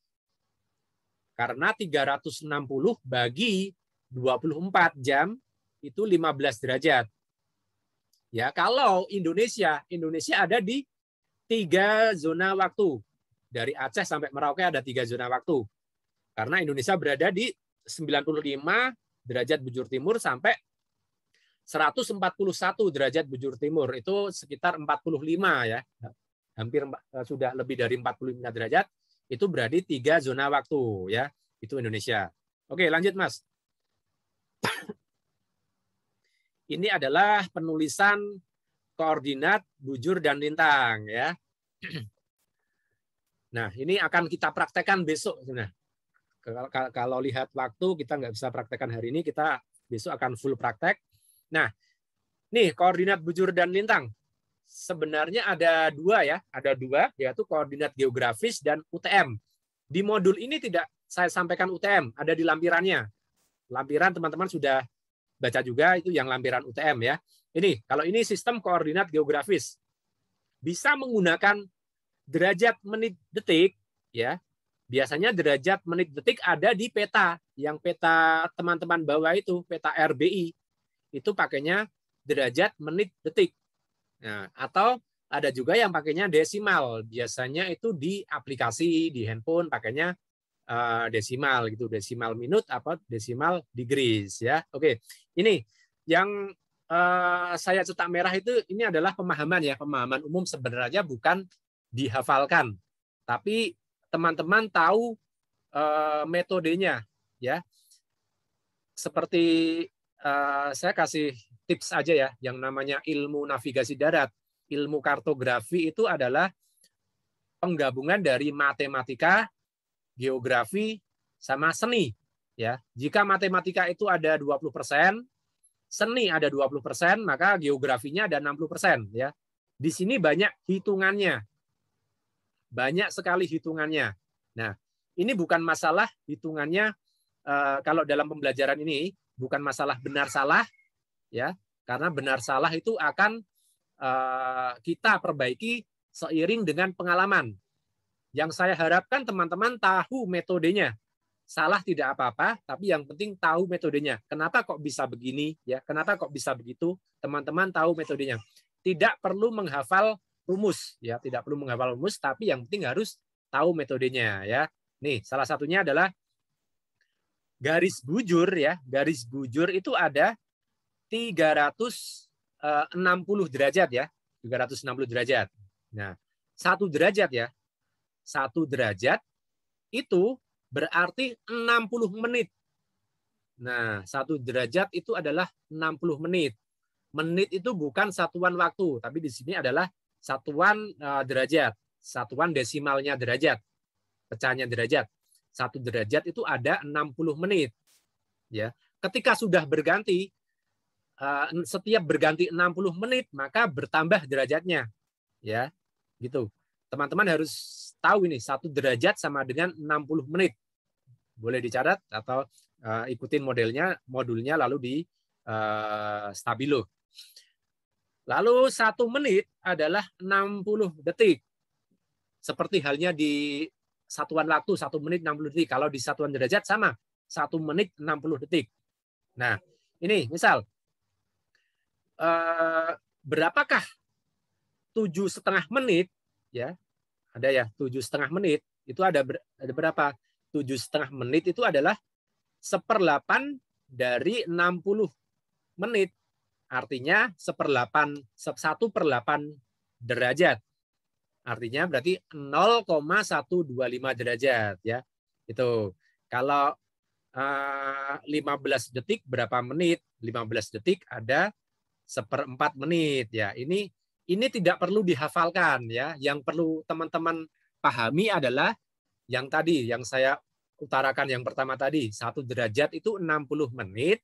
Karena 360 bagi 24 jam itu 15 derajat. Ya, kalau Indonesia ada di 3 zona waktu. Dari Aceh sampai Merauke ada 3 zona waktu. Karena Indonesia berada di 95 derajat bujur timur sampai 141 derajat bujur timur, itu sekitar 45 ya, hampir sudah lebih dari 45 derajat, itu berarti 3 zona waktu ya, itu Indonesia. Oke, lanjut Mas. Ini adalah penulisan koordinat bujur dan lintang ya. Nah, ini akan kita praktekkan besok. Nah, kalau lihat waktu kita nggak bisa praktekkan hari ini, kita besok akan full praktek. Nah, nih koordinat bujur dan lintang. Sebenarnya ada 2 ya, yaitu koordinat geografis dan UTM. Di modul ini tidak saya sampaikan UTM, ada di lampirannya. lampiran teman-teman sudah baca juga, itu yang lampiran UTM ya. Ini kalau ini sistem koordinat geografis bisa menggunakan derajat menit detik ya. Biasanya derajat menit detik ada di peta, yang peta teman-teman bawa itu peta RBI itu pakainya derajat menit detik. Nah, atau ada juga yang pakainya desimal. Biasanya itu di aplikasi di handphone pakainya desimal gitu, desimal minute apa desimal degrees ya. Oke, ini yang saya cetak merah itu ini adalah pemahaman ya, pemahaman umum, sebenarnya bukan dihafalkan, tapi teman-teman tahu metodenya ya. Seperti saya kasih tips aja ya, yang namanya ilmu navigasi darat, ilmu kartografi itu adalah penggabungan dari matematika, geografi, sama seni. Ya, jika matematika itu ada 20%, seni ada 20%, maka geografinya ada 60%. Ya, di sini banyak hitungannya, banyak sekali hitungannya. Nah, ini bukan masalah hitungannya kalau dalam pembelajaran ini bukan masalah benar salah, ya, karena benar salah itu akan kita perbaiki seiring dengan pengalaman. Yang saya harapkan teman-teman tahu metodenya. Salah tidak apa-apa, tapi yang penting tahu metodenya. Kenapa kok bisa begini? Ya, kenapa kok bisa begitu? Teman-teman tahu metodenya. Tidak perlu menghafal rumus, ya, tidak perlu menghafal rumus, tapi yang penting harus tahu metodenya. Ya, nih salah satunya adalah garis bujur. Ya, garis bujur itu ada 360 derajat ya, 360 derajat. Nah, 1 derajat ya. 1 derajat itu berarti 60 menit. Nah, 1 derajat itu adalah 60 menit. Menit itu bukan satuan waktu, tapi di sini adalah satuan derajat, satuan desimalnya derajat, pecahnya derajat. 1 derajat itu ada 60 menit. Ya, ketika sudah berganti, setiap berganti 60 menit, maka bertambah derajatnya. Ya, gitu. Teman-teman harus tahu ini 1 derajat sama dengan 60 menit. Boleh dicatat atau ikutin modulnya lalu di stabilo. Lalu 1 menit adalah 60 detik. Seperti halnya di satuan waktu 1 menit 60 detik. Kalau di satuan derajat sama 1 menit 60 detik. Nah, ini misal berapakah 7,5 menit? Ya, ada ya 7,5 menit. Itu ada berapa? 7,5 menit itu adalah 1/8 dari 60 menit. Artinya 1/8 derajat. Artinya berarti 0,125 derajat ya. Itu. Kalau 15 detik berapa menit? 15 detik ada 1/4 menit ya. Ini tidak perlu dihafalkan ya. Yang perlu teman-teman pahami adalah yang tadi yang saya utarakan yang pertama tadi, 1 derajat itu 60 menit,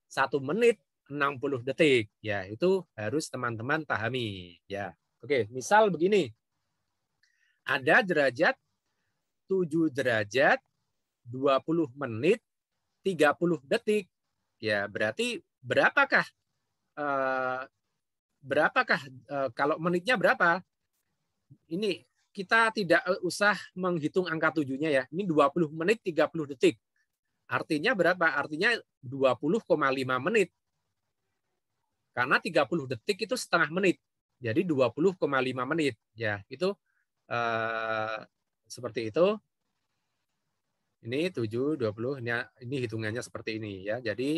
1 menit 60 detik. Ya, itu harus teman-teman pahami ya. Oke, misal begini. Ada derajat 7 derajat 20 menit 30 detik. Ya, berarti berapakah kalau menitnya berapa? Ini kita tidak usah menghitung angka 7-nya ya. Ini 20 menit 30 detik. Artinya berapa? Artinya 20,5 menit. Karena 30 detik itu setengah menit. Jadi 20,5 menit. Ya, itu seperti itu. Ini 7, 20. Ini hitungannya seperti ini ya. Jadi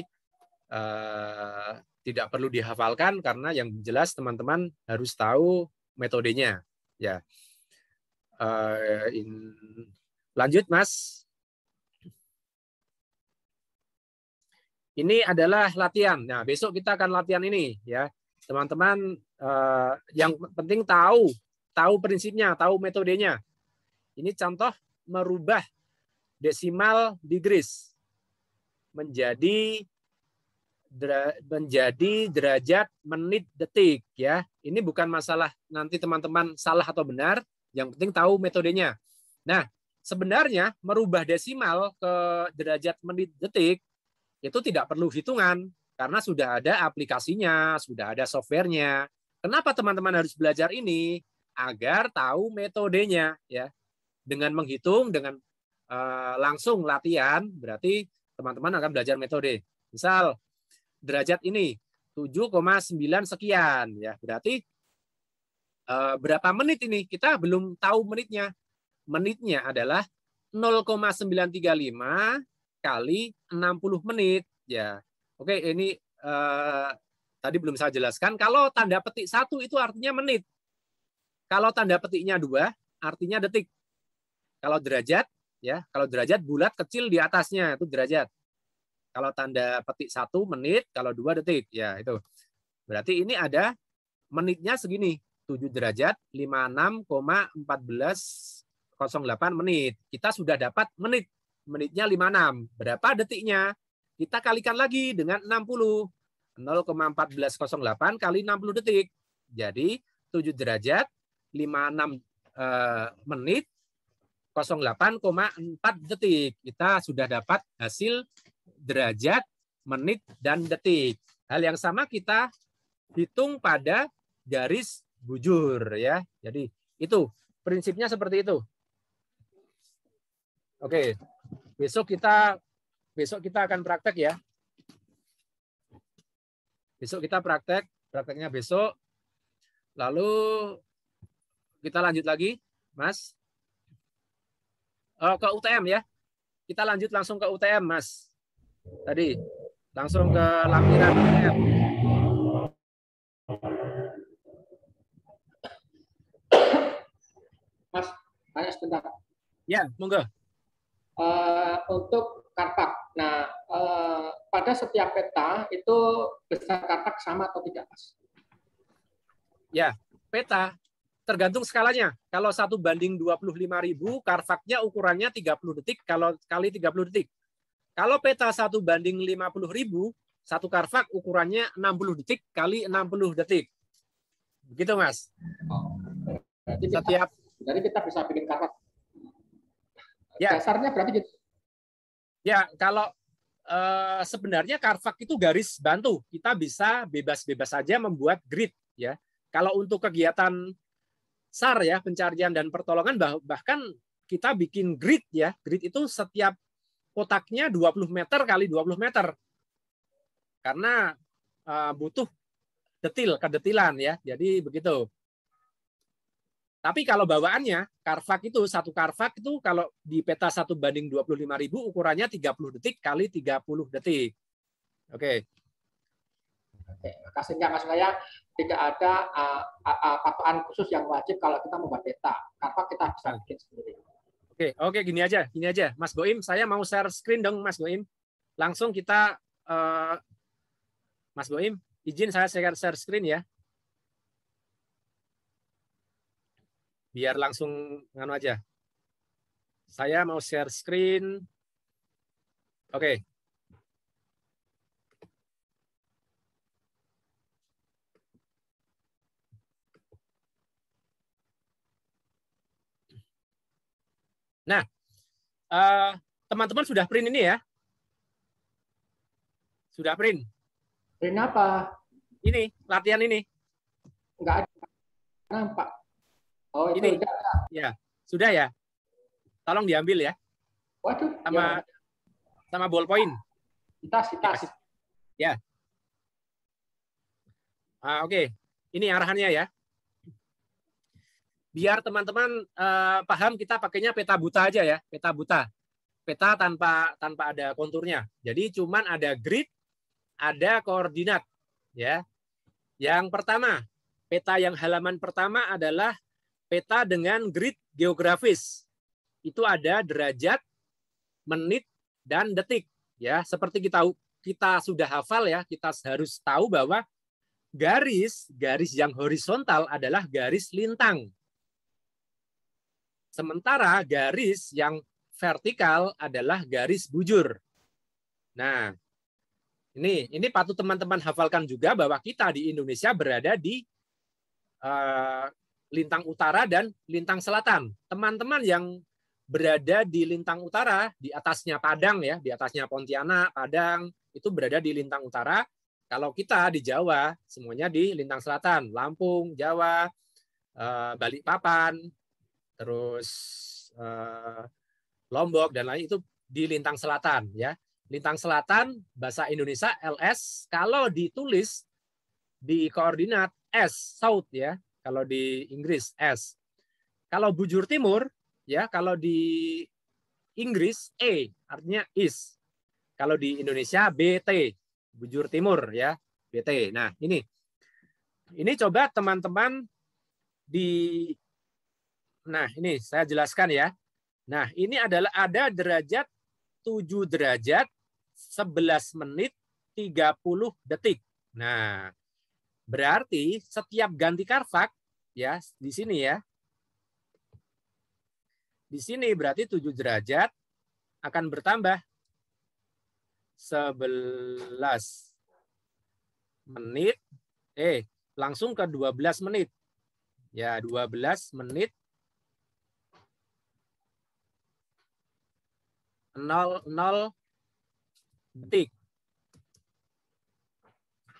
tidak perlu dihafalkan karena yang jelas teman-teman harus tahu metodenya. Ya. Lanjut, Mas. Ini adalah latihan. Nah, besok kita akan latihan ini ya. Teman-teman yang penting tahu prinsipnya, tahu metodenya. Ini contoh merubah desimal degrees menjadi derajat menit detik ya. Ini bukan masalah nanti teman-teman salah atau benar, yang penting tahu metodenya. Nah, sebenarnya merubah desimal ke derajat menit detik itu tidak perlu hitungan karena sudah ada aplikasinya, sudah ada softwarenya. Kenapa teman-teman harus belajar ini? Agar tahu metodenya, ya. Dengan menghitung, dengan langsung latihan, berarti teman-teman akan belajar metode. Misal derajat ini 7,9 sekian, ya. Berarti berapa menit ini? Kita belum tahu menitnya. Menitnya adalah 0,935 kali 60 menit, ya. Oke, ini tadi belum saya jelaskan. Kalau tanda petik 1 itu artinya menit. Kalau tanda petiknya 2 artinya detik. Kalau derajat, ya, kalau derajat bulat kecil di atasnya itu derajat. Kalau tanda petik 1 menit, kalau 2 detik, ya itu. Berarti ini ada menitnya segini, 7 derajat 56,1408 menit. Kita sudah dapat menit. Menitnya 56. Berapa detiknya? Kita kalikan lagi dengan 60. 0,1408 kali 60 detik. Jadi 7 derajat 56 menit 08,4 detik. Kita sudah dapat hasil derajat, menit, dan detik. Hal yang sama kita hitung pada garis bujur, ya. Jadi itu prinsipnya seperti itu. Oke, besok kita akan praktek, ya. Besok kita prakteknya besok. Lalu kita lanjut lagi, Mas. Ke UTM, ya. Kita lanjut langsung ke UTM, Mas. Tadi langsung ke lampiran UTM. Mas, tanya sebentar. Ya, monggo. Untuk karpak. Nah, pada setiap peta itu besar karpak sama atau tidak, Mas? Ya, peta tergantung skalanya. Kalau 1:25.000, karvaknya ukurannya 30 detik kalau kali 30 detik. Kalau peta 1:50.000, satu karvak ukurannya 60 detik kali 60 detik. Begitu, Mas. Jadi kita bisa bikin karvak. Ya. Dasarnya berarti gitu. Ya, kalau sebenarnya karvak itu garis bantu. Kita bisa bebas-bebas saja membuat grid, ya. Kalau untuk kegiatan SAR, ya, pencarian dan pertolongan, bahkan kita bikin grid, ya. Grid itu setiap kotaknya 20 meter kali 20 meter. Karena butuh kedetilan, ya. Jadi begitu. Tapi kalau bawaannya, karvak itu, satu karvak itu kalau di peta 1:25.000 ukurannya 30 detik kali 30 detik. Oke. Sehingga maksudnya tidak ada patokan khusus yang wajib kalau kita membuat peta. Karvak kita bisa bikin sendiri. Oke, gini aja. Mas Boim, saya mau share screen dong, Mas Boim. Langsung kita, Mas Boim, izin saya share screen, ya. Biar langsung nganu aja. Saya mau share screen. Oke. Nah, teman-teman sudah print ini, ya? Sudah print? Print apa? Ini, latihan ini. Enggak ada. Nampak. Oh, itu ini. udah. Ya, sudah, ya. Tolong diambil, ya. Waduh. Sama ballpoint. Tas. Ya. Oke. Ini arahannya, ya. Biar teman-teman paham, kita pakainya peta buta aja, ya. Peta buta. Peta tanpa ada konturnya. Jadi cuman ada grid, ada koordinat, ya. Yang pertama, peta yang halaman pertama adalah peta dengan grid geografis. Itu ada derajat, menit, dan detik. Ya, seperti kita sudah hafal, ya, kita harus tahu bahwa garis yang horizontal adalah garis lintang. Sementara garis yang vertikal adalah garis bujur. Nah, ini patut teman-teman hafalkan juga bahwa kita di Indonesia berada di lintang utara dan lintang selatan. Teman-teman yang berada di lintang utara, di atasnya Padang ya, di atasnya Pontianak, Padang, itu berada di lintang utara. Kalau kita di Jawa, semuanya di lintang selatan, Lampung, Jawa, Balikpapan, terus Lombok dan lain itu di lintang selatan ya. Lintang selatan bahasa Indonesia LS, kalau ditulis di koordinat S south ya, kalau di Inggris S. Kalau bujur timur ya, kalau di Inggris E artinya east. Kalau di Indonesia BT, bujur timur ya, BT. Nah, ini coba teman-teman nah, ini saya jelaskan ya. Nah, ini adalah ada derajat 7 derajat 11 menit 30 detik. Nah, berarti setiap ganti karvak ya di sini ya. Di sini berarti 7 derajat akan bertambah 11 menit langsung ke 12 menit. Ya, 12 menit 00 detik.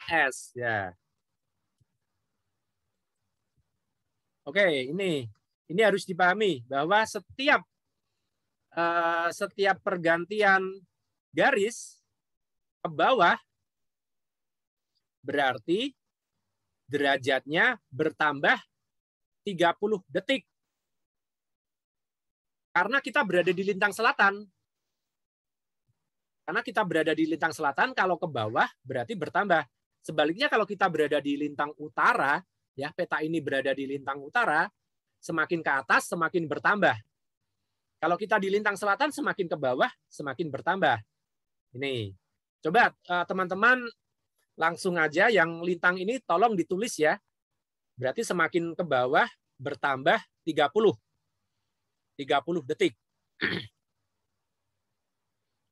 S ya. Oke, ini harus dipahami bahwa setiap pergantian garis ke bawah berarti derajatnya bertambah 30 detik. Karena kita berada di lintang selatan. Karena kita berada di lintang selatan, kalau ke bawah berarti bertambah. Sebaliknya kalau kita berada di lintang utara, ya peta ini berada di lintang utara, semakin ke atas semakin bertambah. Kalau kita di lintang selatan semakin ke bawah semakin bertambah. Ini. Coba teman-teman langsung aja yang lintang ini tolong ditulis ya. Berarti semakin ke bawah bertambah 30 detik.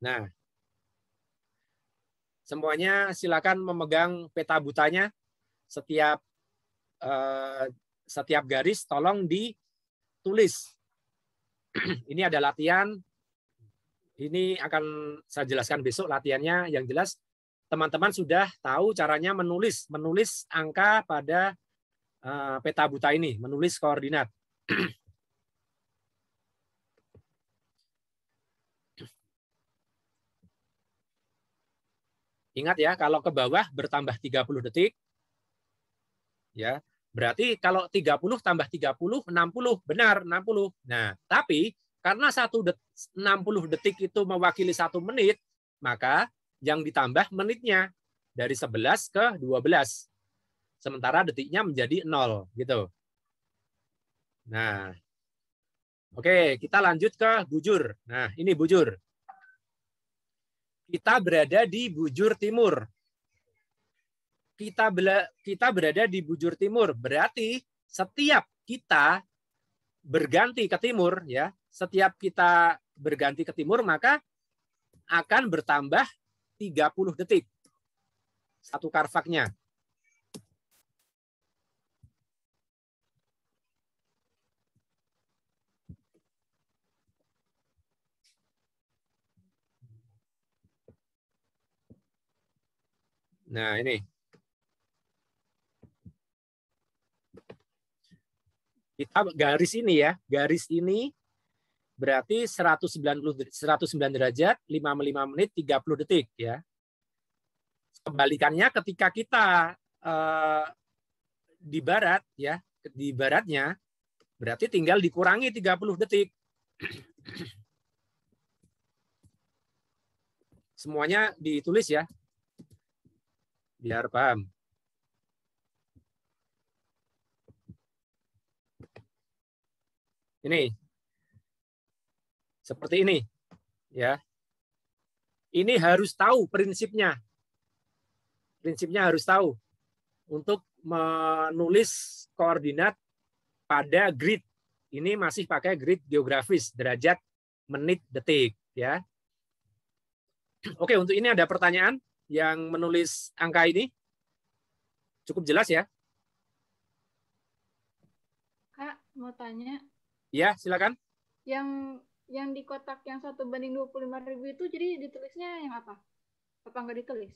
Nah, semuanya silakan memegang peta butanya. Setiap garis tolong ditulis. Ini ada latihan. Ini akan saya jelaskan besok latihannya. Yang jelas teman-teman sudah tahu caranya menulis angka pada peta buta ini, menulis koordinat. Ingat ya, kalau ke bawah bertambah 30 detik. Ya, berarti kalau 30 tambah 30, 60. Benar, 60. Nah, tapi karena 60 detik itu mewakili 1 menit, maka yang ditambah menitnya dari 11 ke 12. Sementara detiknya menjadi 0. Gitu. Nah, oke, kita lanjut ke bujur. Nah, ini bujur. Kita berada di bujur timur. Kita berada di bujur timur. Berarti setiap kita berganti ke timur, ya, setiap kita berganti ke timur, maka akan bertambah 30 detik. Satu karvaknya. Nah, ini. Kita garis ini ya, garis ini berarti 109 derajat, 55 menit, 30 detik ya. Kebalikannya ketika kita di barat ya, di baratnya berarti tinggal dikurangi 30 detik. Semuanya ditulis ya. Biar paham. Ini. Seperti ini. Ya. Ini harus tahu prinsipnya. Prinsipnya harus tahu. Untuk menulis koordinat pada grid. Ini masih pakai grid geografis. Derajat, menit, detik. Ya. Oke, untuk ini ada pertanyaan yang menulis angka ini. Cukup jelas ya? Kak, mau tanya. Ya, silakan. Yang yang di kotak yang 1:25.000 itu jadi ditulisnya yang apa? Apa nggak ditulis?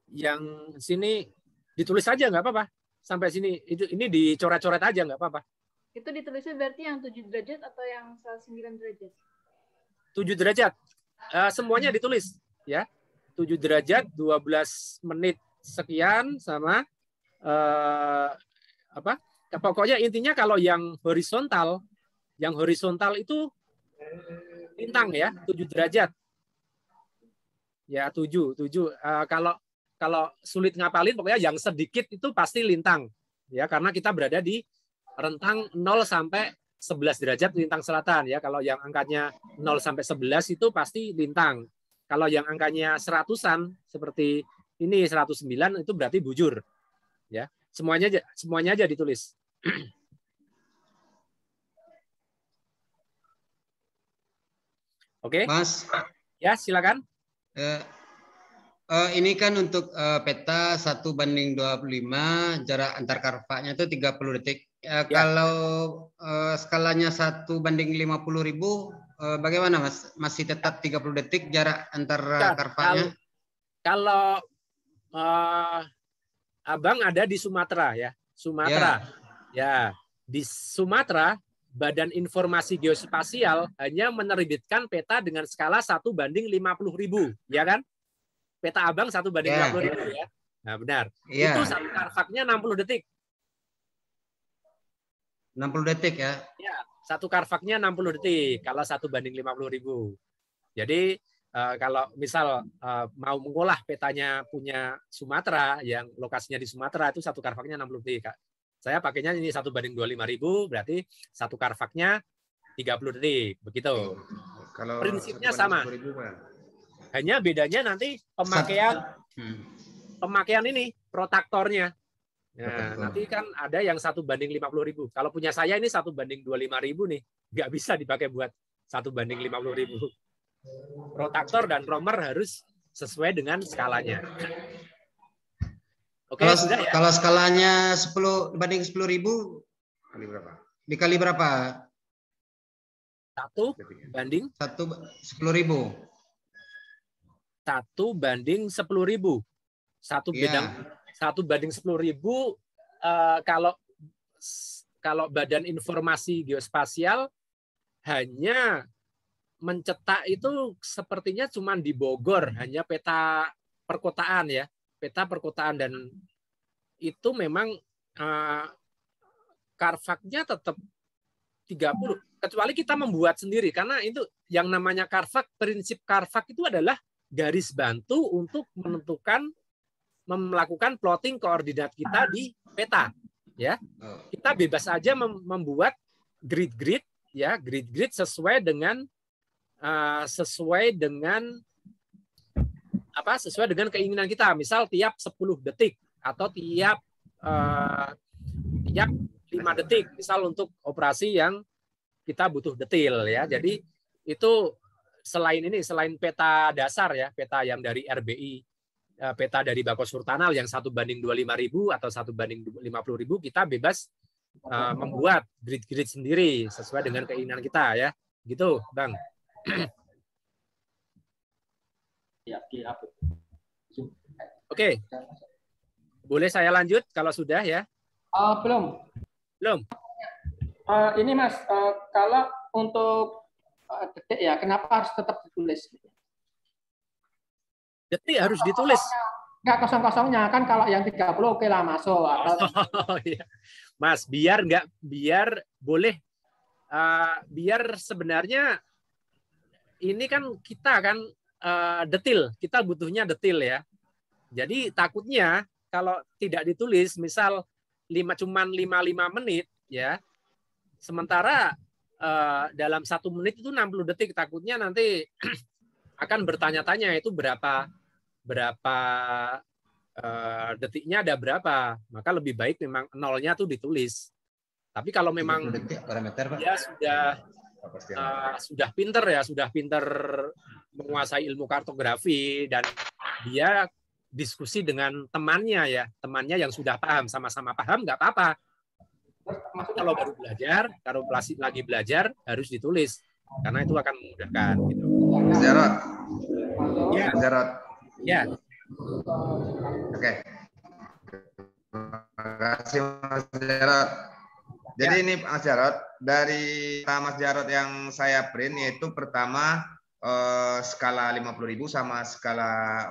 Yang sini ditulis aja nggak apa-apa. Sampai sini ini dicoret-coret aja nggak apa-apa. Itu ditulisnya berarti yang 7 derajat atau yang 9 derajat? 7 derajat. Semuanya ditulis ya. 7 derajat 12 menit sekian sama apa? Pokoknya intinya kalau yang horizontal itu lintang ya, 7 derajat. Ya, 7. Kalau sulit ngapalin pokoknya yang sedikit itu pasti lintang. Ya, karena kita berada di rentang 0 sampai 11 derajat lintang selatan ya. Kalau yang angkanya 0 sampai 11 itu pasti lintang. Kalau yang angkanya 100-an seperti ini 109 itu berarti bujur. Ya. Semuanya aja ditulis. Oke. Mas. Ya, silakan. Ini kan untuk peta 1:25, jarak antar karvanya itu 30 detik. Ya. Kalau skalanya 1:50.000, bagaimana Mas? Masih tetap 30 detik jarak antar karvanya? Kalau Abang ada di Sumatera ya. Sumatera. Ya, di Sumatera Badan Informasi Geospasial hanya menerbitkan peta dengan skala 1:50.000, ya kan? Peta Abang 1:50.000 ya. Nah, benar. Itu satu karvaknya 60 detik. 60 detik ya? Ya, satu karvaknya 60 detik kalau 1:50.000. Jadi kalau misal mau mengolah petanya punya Sumatera yang lokasinya di Sumatera itu satu karvaknya 60 detik, Kak. Saya pakainya ini 1:25.000 berarti satu karvaknya 30 detik, begitu. Kalau prinsipnya sama. Hanya bedanya nanti pemakaian ini protraktornya. Nah, nanti kan ada yang 1:50.000. Kalau punya saya ini 1:25.000 nih, nggak bisa dipakai buat 1:50.000. Protraktor dan romer harus sesuai dengan skalanya. Oke, sudah ya. Kalau skalanya 10:10.000 dikali berapa? 1:10.000. 1:10.000. 1:10.000. 1:10.000 kalau Badan Informasi Geospasial hanya mencetak itu sepertinya cuma di Bogor, hanya peta perkotaan ya, peta perkotaan, dan itu memang karvaknya tetap 30, kecuali kita membuat sendiri, karena itu yang namanya karvak, prinsip karvak itu adalah garis bantu untuk melakukan plotting koordinat kita di peta ya. Kita bebas aja membuat grid-grid ya, grid-grid sesuai dengan keinginan kita. Misal tiap 10 detik atau tiap 5 detik misal untuk operasi yang kita butuh detail ya. Jadi itu selain peta dasar ya, peta yang dari RBI, peta dari Bakos Hurtanal yang 1:25.000 atau 1:50.000, kita bebas membuat grid-grid sendiri sesuai dengan keinginan kita ya. Gitu, Bang. Oke. Boleh saya lanjut kalau sudah ya? Belum. Ini Mas, kalau untuk detik ya, kenapa harus tetap ditulis? Detik harus ditulis. Enggak kosong-kosongnya kan, kalau yang 30 oke lah masuk. Iya. Mas, biar boleh, biar sebenarnya ini kan kita kan detail, kita butuhnya detail ya. Jadi takutnya kalau tidak ditulis, misal cuman 55 menit ya, sementara dalam 1 menit itu 60 detik, takutnya nanti akan bertanya-tanya itu berapa detiknya, ada berapa, maka lebih baik memang nolnya tuh ditulis. Tapi kalau memang dia sudah pinter menguasai ilmu kartografi dan dia diskusi dengan temannya yang sudah paham, sama-sama paham, nggak apa-apa. Kalau baru belajar, kalau lagi belajar harus ditulis. karena itu akan memudahkan gitu. Mas Jarod. Ya. Mas Jarod. Ya. Oke. Terima kasih Mas Jarod. Jadi ini Mas Jarod, dari Mas Jarod yang saya print yaitu pertama skala 50.000 sama skala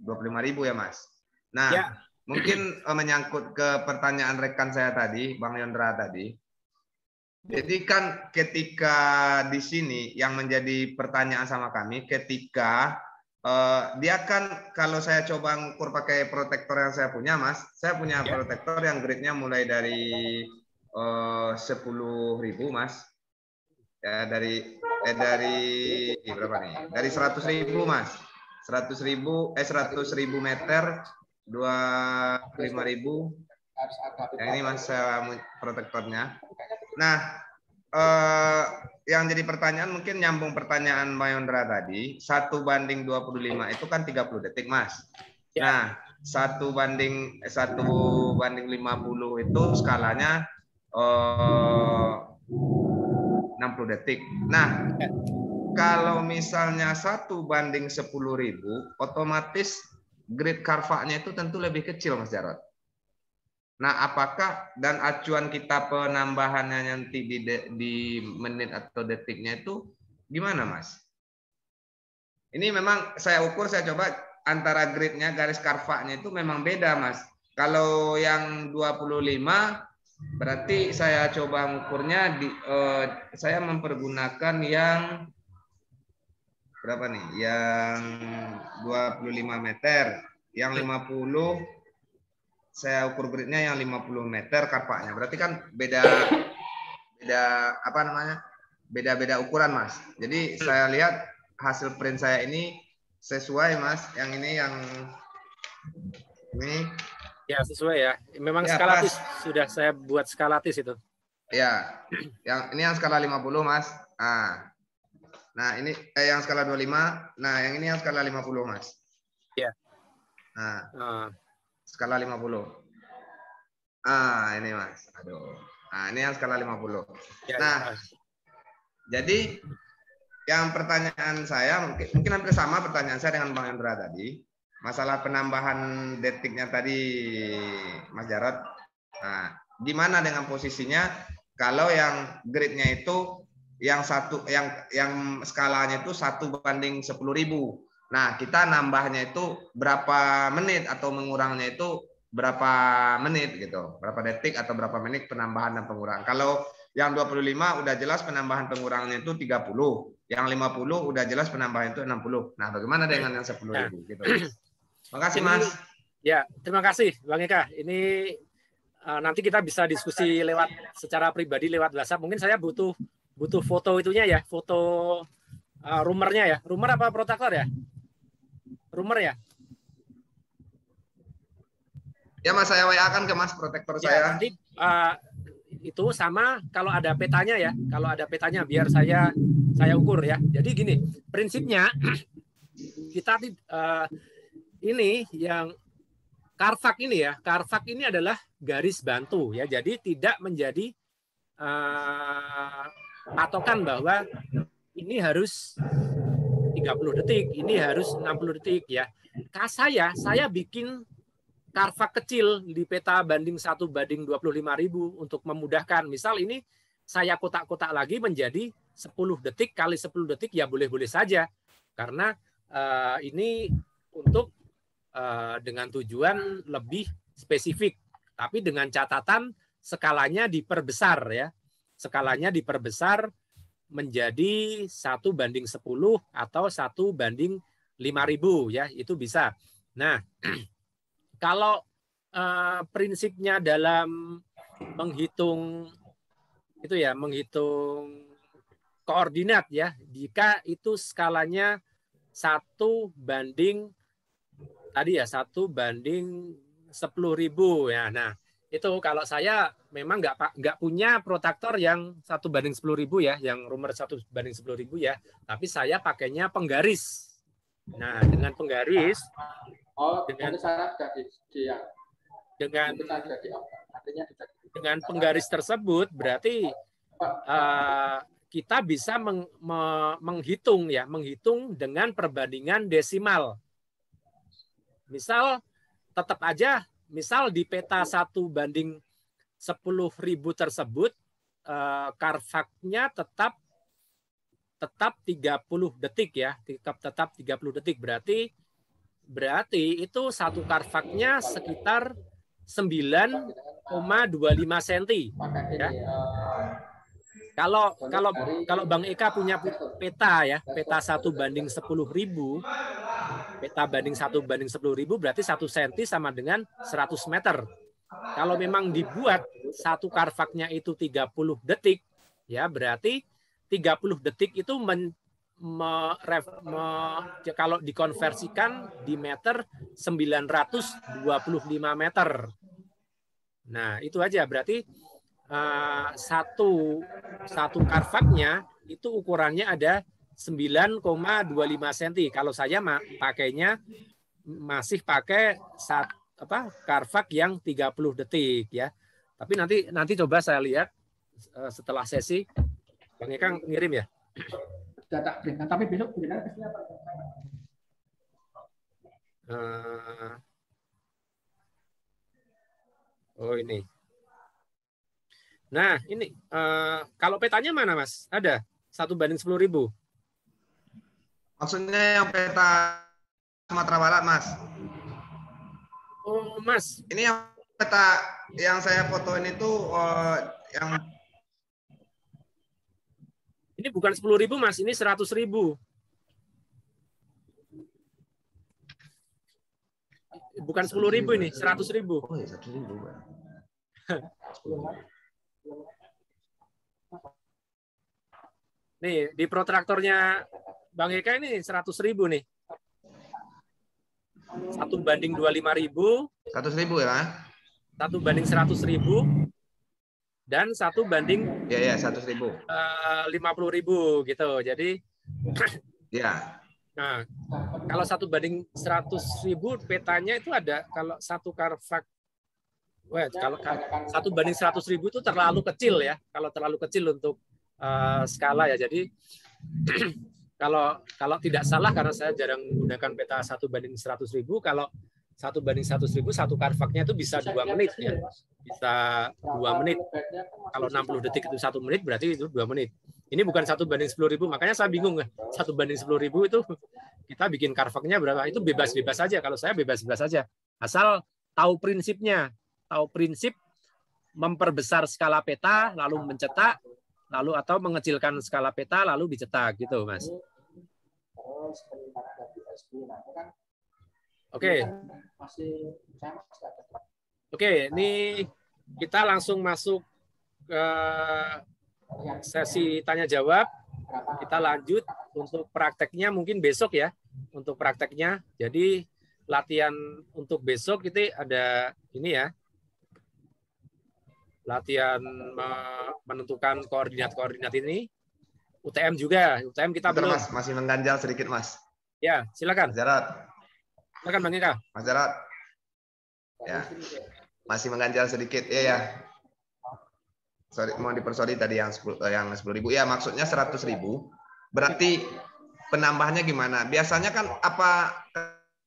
25.000 ya Mas. Nah, ya. Mungkin menyangkut ke pertanyaan rekan saya tadi, Bang Yondra tadi. Jadi kan ketika di sini yang menjadi pertanyaan sama kami, ketika dia kan kalau saya coba ngukur pakai protektor yang saya punya, Mas, saya punya protektor yang grade-nya mulai dari 10.000, Mas. Ya dari berapa nih? Dari 100.000, Mas. 100.000 meter 25.000. Yang ini Mas protektornya. Nah, yang jadi pertanyaan mungkin nyambung pertanyaan Mayondra tadi, 1:25 itu kan 30 detik, Mas. Nah, 1:50 itu skalanya 60 detik. Nah, kalau misalnya 1:10.000, otomatis grade Carva-nya itu tentu lebih kecil, Mas Jarod. Nah, apakah dan acuan kita penambahannya nanti di menit atau detiknya itu gimana, Mas? Ini memang saya ukur, saya coba antara grade-nya, garis Carva-nya itu memang beda, Mas. Kalau yang 25 berarti saya coba mengukurnya saya mempergunakan yang berapa nih? Yang 25 meter, yang 50 saya ukur gridnya yang 50 meter Carva-nya. Berarti kan beda apa namanya? Beda-beda ukuran, Mas. Jadi saya lihat hasil print saya ini sesuai, Mas. Yang ini ya sesuai ya. Memang ya, skalatis pas. Sudah saya buat skalatis itu. Ya. Ini yang skala 50, Mas. Nah, ini yang skala 25. Nah, yang ini yang skala 50, Mas. Ya. Nah. Skala 50. Ini Mas. Aduh. Nah, ini yang skala 50. Ya, nah, jadi yang pertanyaan saya mungkin hampir sama pertanyaan saya dengan Bang Yondra tadi. Masalah penambahan detiknya tadi, Mas Jarod. Nah, gimana dengan posisinya kalau yang grade-nya itu yang skalanya itu 1:10.000. Nah, kita nambahnya itu berapa menit atau mengurangnya itu berapa menit gitu. Berapa detik atau berapa menit penambahan dan pengurangan. Kalau yang 25 udah jelas penambahan pengurangnya itu 30. Yang 50 udah jelas penambahan itu 60. Nah, bagaimana dengan yang 10.000 gitu. Terima kasih, Mas. Ya, terima kasih Bang Eka. Ini nanti kita bisa diskusi lewat secara pribadi lewat WhatsApp. Mungkin saya butuh foto itunya ya, foto rumornya ya. Rumor apa protektor ya? Rumor ya? Ya Mas, saya WA-kan ke Mas protektor saya. Nanti itu sama kalau ada petanya ya. Kalau ada petanya biar saya ukur ya. Jadi gini, prinsipnya kita ini yang Carvac ini ya. Carvac ini adalah garis bantu ya. Jadi tidak menjadi patokan bahwa ini harus 30 detik, ini harus 60 detik ya. Saya bikin Carvac kecil di peta banding 1:25.000 untuk memudahkan. Misal ini saya kotak-kotak lagi menjadi 10 detik kali 10 detik ya boleh-boleh saja. Karena ini untuk dengan tujuan lebih spesifik. Tapi dengan catatan skalanya diperbesar ya. Skalanya diperbesar menjadi 1:10 atau 1:5.000 ya, itu bisa. Nah, kalau prinsipnya dalam menghitung itu ya, menghitung koordinat ya, jika itu skalanya 1:10.000 ya. Nah, itu kalau saya memang nggak punya protektor yang 1:10.000 ya, yang rumor 1:10.000 ya, tapi saya pakainya penggaris. Nah, dengan penggaris, dengan penggaris tersebut berarti kita bisa menghitung dengan perbandingan desimal. Misal tetap aja, misal di peta 1:10.000 tersebut Carfax-nya tetap 30 detik ya, tetap 30 detik. Berarti itu satu Carfax-nya sekitar 9,25 cm ya. Kalau Bang Eka punya peta ya, peta 1:10.000, peta banding 1:10.000 berarti 1 cm sama dengan 100 meter. Kalau memang dibuat satu Carfax-nya itu 30 detik, ya berarti 30 detik itu kalau dikonversikan di meter 925 meter. Nah, itu aja berarti satu Carfax-nya itu ukurannya ada 9,25 cm. Kalau saya pakainya masih pakai Carfax yang 30 detik ya. Tapi nanti coba saya lihat setelah sesi. Bang Eka ngirim ya? Sudah tak berikan, tapi besok benar apa? Oh ini. Nah ini kalau petanya mana Mas? Ada 1:10.000. Maksudnya yang peta Sumatera Barat, Mas? Oh Mas. Ini yang peta yang saya fotoin itu yang ini bukan 10.000 Mas, ini 100.000. Bukan 10.000 ini, 100.000. Oh ya, 100.000. Nih, di protraktornya Bang Eka ini 100.000 nih. 1:25.000. 100.000 ya? 1:100.000. Dan 1:50.000 gitu. Jadi ya. Nah, kalau 1:100.000 petanya itu ada kalau satu Carfax. Kalau 1:100.000 itu terlalu kecil ya. Kalau terlalu kecil untuk skala ya. Jadi kalau tidak salah karena saya jarang menggunakan peta 1:100.000, kalau 1:100.000 satu Carfax-nya itu bisa 2 menit ya. Bisa 2 menit. Kalau 60 detik itu 1 menit berarti itu 2 menit. Ini bukan 1:10.000, makanya saya bingung. 1:10.000 itu kita bikin Carfax-nya berapa? Itu bebas-bebas saja. Kalau saya bebas-bebas saja. Asal tahu prinsipnya. Tahu prinsip memperbesar skala peta lalu mencetak, lalu atau mengecilkan skala peta lalu dicetak gitu, Mas. Oke. Oke, ini kita langsung masuk ke sesi tanya jawab. Kita lanjut untuk prakteknya mungkin besok ya. Untuk prakteknya. Jadi latihan untuk besok itu ada ini ya. Latihan menentukan koordinat-koordinat ini. UTM juga. UTM kita belum. Mas, masih mengganjal sedikit, Mas. Ya, silakan. Mas Jarod. Silakan Bang Eka. Mas Jarod. Ya. Masih mengganjal sedikit. Iya ya. Sorry, mau dipersori tadi yang 10.000 ya, maksudnya 100.000. Berarti penambahannya gimana? Biasanya kan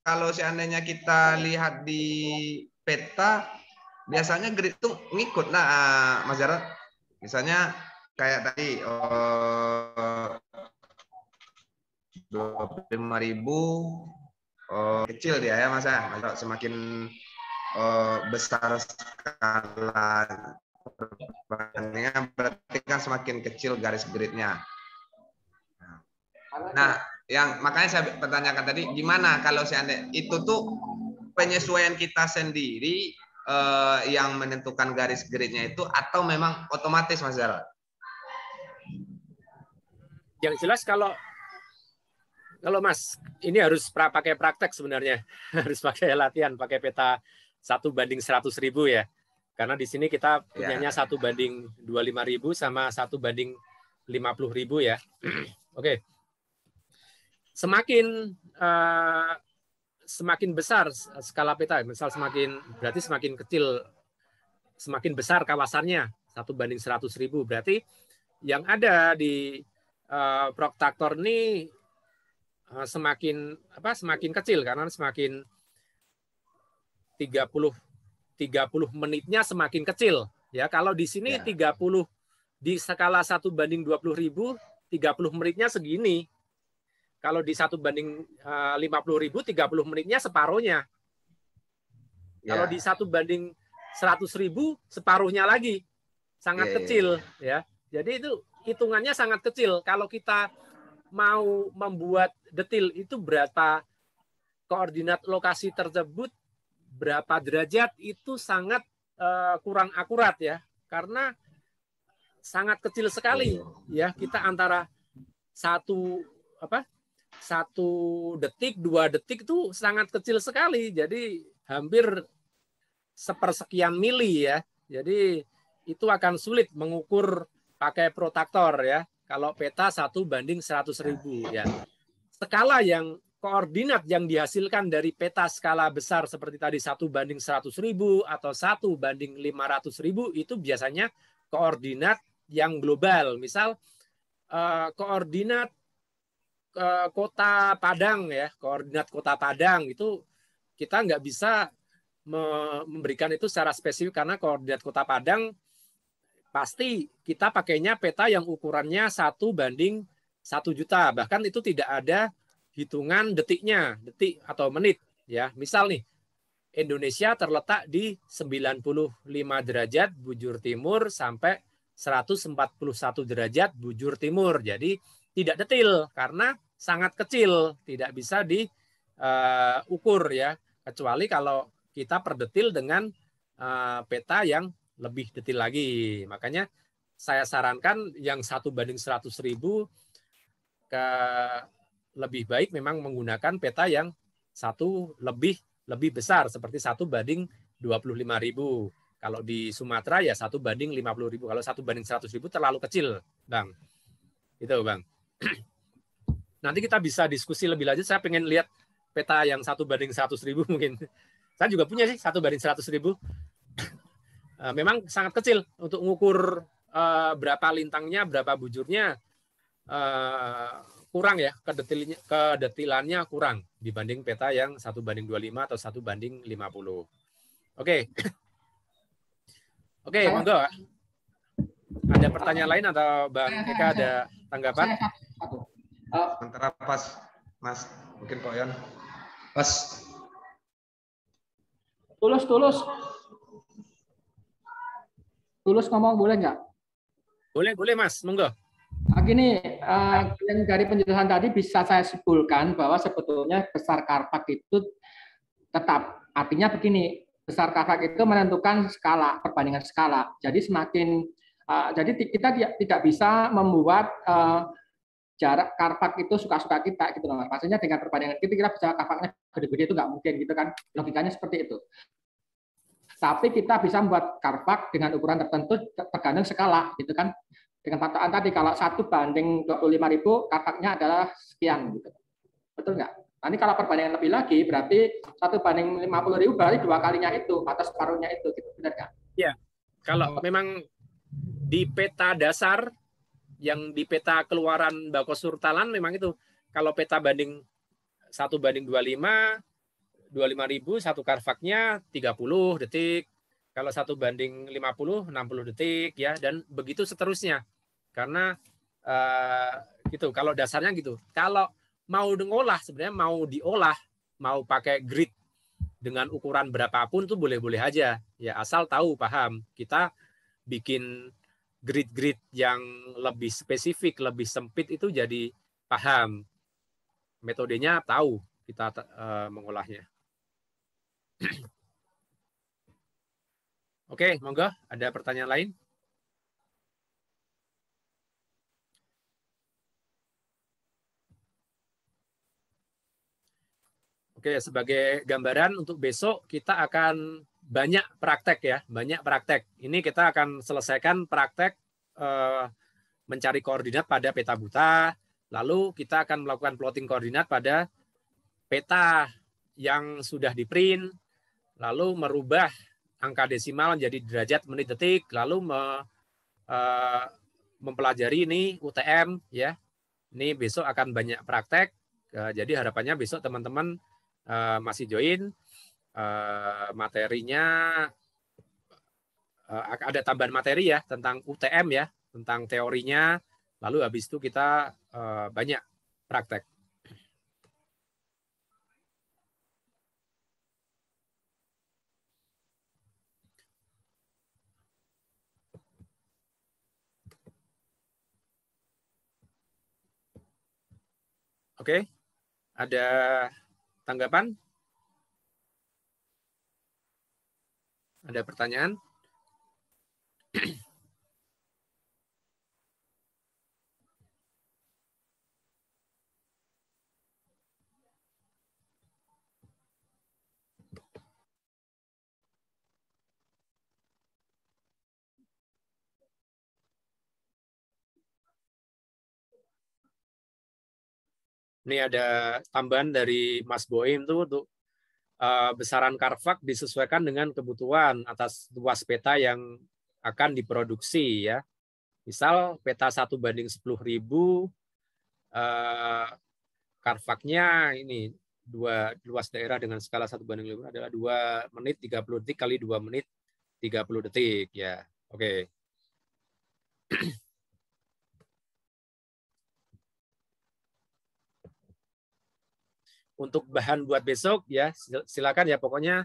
kalau seandainya kita lihat di peta biasanya grid itu ngikut. Nah, Mas Jarod, misalnya kayak tadi 25.000 kecil dia ya Mas ya. Semakin besar skala perbandingannya berarti kan semakin kecil garis gridnya. Nah, yang makanya saya pertanyakan tadi gimana kalau seandainya itu tuh penyesuaian kita sendiri yang menentukan garis gridnya itu atau memang otomatis Mas Jarod? Yang jelas kalau Mas ini harus pakai praktek sebenarnya. Harus pakai latihan, pakai peta 1:100.000 ya. Karena di sini kita punyanya 1:25.000 sama 1:50.000 ya. Oke. Semakin besar skala peta, misal berarti semakin kecil, semakin besar kawasannya 1:100.000. Berarti yang ada di protractor ini semakin kecil karena semakin 30 menitnya semakin kecil ya. Kalau di sini 30 di skala 1:20.000, 30 menitnya segini. Kalau di 1:50.000, 30 menitnya separuhnya. Kalau di 1:100.000 separuhnya lagi. Sangat kecil ya. Jadi itu hitungannya sangat kecil. Kalau kita mau membuat detil itu berapa koordinat lokasi tersebut, berapa derajat, itu sangat kurang akurat ya. Karena sangat kecil sekali ya. Kita antara 1 detik, 2 detik itu sangat kecil sekali. Jadi hampir sepersekian mili ya. Jadi itu akan sulit mengukur pakai protractor ya. Kalau peta 1:100.000 ya. Skala yang koordinat yang dihasilkan dari peta skala besar seperti tadi 1:100.000 atau 1:500.000 itu biasanya koordinat yang global. Misal koordinat kota Padang ya, koordinat kota Padang itu kita nggak bisa memberikan itu secara spesifik karena koordinat kota Padang pasti kita pakainya peta yang ukurannya 1:1 juta. Bahkan itu tidak ada hitungan detiknya, detik atau menit ya. Misal nih, Indonesia terletak di 95 derajat bujur timur sampai 141 derajat bujur timur. Jadi tidak detil karena sangat kecil, tidak bisa diukur ya. Kecuali kalau kita perdetil dengan peta yang lebih detil lagi. Makanya saya sarankan yang 1:100.000 lebih baik memang menggunakan peta yang lebih besar seperti 1:25.000. Kalau di Sumatera ya 1:50.000. Kalau 1:100.000 terlalu kecil, Bang. Itu, Bang. Nanti kita bisa diskusi lebih lanjut. Saya pengen lihat peta yang 1:100.000 mungkin. Saya juga punya sih 1:100.000. Memang sangat kecil untuk mengukur berapa lintangnya, berapa bujurnya, kurang ya, kedetilannya kurang dibanding peta yang 1:25 atau 1:50. Oke. Oke, monggo. Ada pertanyaan lain atau Bang Eka ada tanggapan? Sementara pas, Mas. Mungkin Pak Yon. Pas. Tulus ngomong boleh nggak? Boleh Mas, monggo. Gini, yang dari penjelasan tadi bisa saya simpulkan bahwa sebetulnya besar karpak itu tetap. Artinya begini, besar karpak itu menentukan skala, perbandingan skala. Jadi jadi kita tidak bisa membuat jarak karpak itu suka-suka kita gitu loh. Maksudnya dengan perbandingan kita bisa karpaknya gede-gede itu nggak mungkin gitu kan. Logikanya seperti itu. Tapi kita bisa membuat karpak dengan ukuran tertentu tergantung skala gitu kan. Dengan patokan tadi kalau 1:25.000 karpaknya adalah sekian gitu. Betul nggak? Nanti kalau perbandingan lebih lagi berarti 1:50.000 berarti 2 kalinya itu atau separuhnya itu gitu. Benar nggak? Iya. Kalau memang di peta dasar yang di peta keluaran Bako Surtalan memang itu kalau peta banding 1:25.000 satu karpaknya 30 detik. Kalau 1:50, 60 detik ya, dan begitu seterusnya. Karena gitu, kalau dasarnya gitu. Kalau mau ngolah sebenarnya mau diolah, mau pakai grid dengan ukuran berapapun tuh boleh-boleh aja. Ya asal tahu, paham. Kita bikin grid-grid yang lebih spesifik, lebih sempit itu jadi paham. Metodenya tahu kita mengolahnya. Oke, monggo. Ada pertanyaan lain? Oke, sebagai gambaran untuk besok kita akan banyak praktek ya, banyak praktek. Ini kita akan selesaikan praktek mencari koordinat pada peta buta, lalu kita akan melakukan plotting koordinat pada peta yang sudah di-print, lalu merubah angka desimal menjadi derajat, menit, detik, lalu mempelajari ini UTM ya. Ini besok akan banyak praktek. Jadi harapannya besok teman-teman masih join. Materinya ada tambahan materi ya tentang UTM ya, tentang teorinya. Lalu habis itu kita banyak praktek. Oke, ada tanggapan? Ada pertanyaan? Ini ada tambahan dari Mas Boim tuh untuk besaran Carfax disesuaikan dengan kebutuhan atas luas peta yang akan diproduksi ya. Misal peta 1:10.000, Carfax-nya ini luas daerah dengan skala 1:5 adalah 2 menit 30 detik kali 2 menit 30 detik ya. Oke. Untuk bahan buat besok ya silakan ya, pokoknya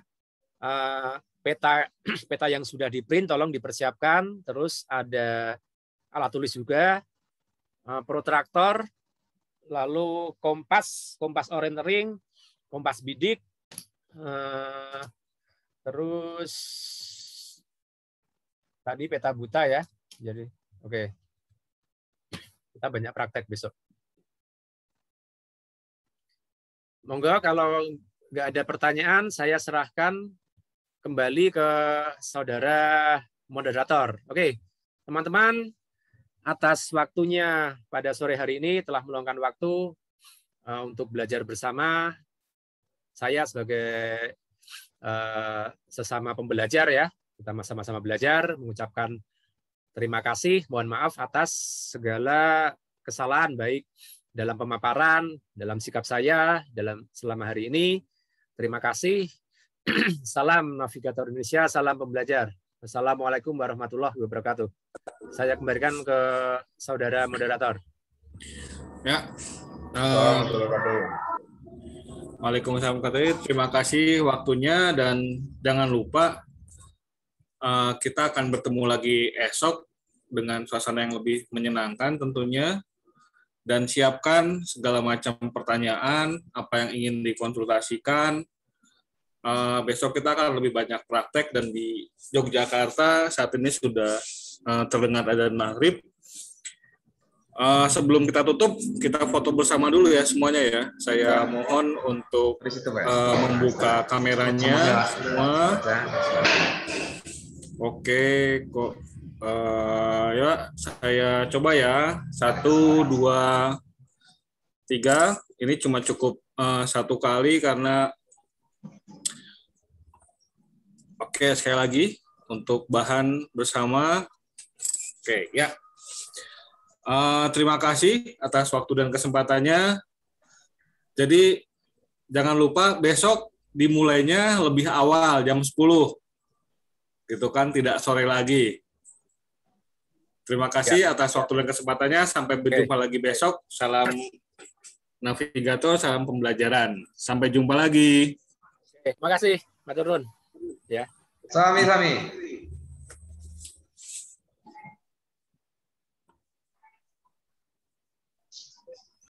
peta yang sudah di print tolong dipersiapkan, terus ada alat tulis juga, protractor, lalu kompas orientering, kompas bidik, terus tadi peta buta ya. Jadi oke. Kita banyak praktek besok. Monggo kalau nggak ada pertanyaan, saya serahkan kembali ke saudara moderator. Oke, teman-teman, atas waktunya pada sore hari ini telah meluangkan waktu untuk belajar bersama. Saya sebagai sesama pembelajar ya, kita sama-sama belajar, mengucapkan terima kasih, mohon maaf atas segala kesalahan baik dalam pemaparan, dalam sikap saya, selama hari ini. Terima kasih. Salam Navigator Indonesia, salam pembelajar. Wassalamualaikum warahmatullahi wabarakatuh. Saya kembalikan ke saudara moderator. Ya. Waalaikumsalam warahmatullahi wabarakatuh. Terima kasih waktunya dan jangan lupa kita akan bertemu lagi esok dengan suasana yang lebih menyenangkan tentunya. Dan siapkan segala macam pertanyaan, apa yang ingin dikonsultasikan. Besok kita akan lebih banyak praktek, dan di Yogyakarta saat ini sudah terdengar adzan maghrib. Sebelum kita tutup, kita foto bersama dulu ya semuanya ya. Saya mohon untuk membuka kameranya semua. Oke, kok. Ya, saya coba ya. 1, 2, 3. Ini cuma cukup 1 kali karena. Oke, sekali lagi untuk bahan bersama. Oke, ya. Terima kasih atas waktu dan kesempatannya. Jadi jangan lupa besok dimulainya lebih awal jam 10. Gitu kan, tidak sore lagi. Terima kasih atas waktu dan kesempatannya. Sampai berjumpa lagi besok. Salam navigator, salam pembelajaran. Sampai jumpa lagi. Terima kasih, Matur nuwun. Ya. Sami-sami.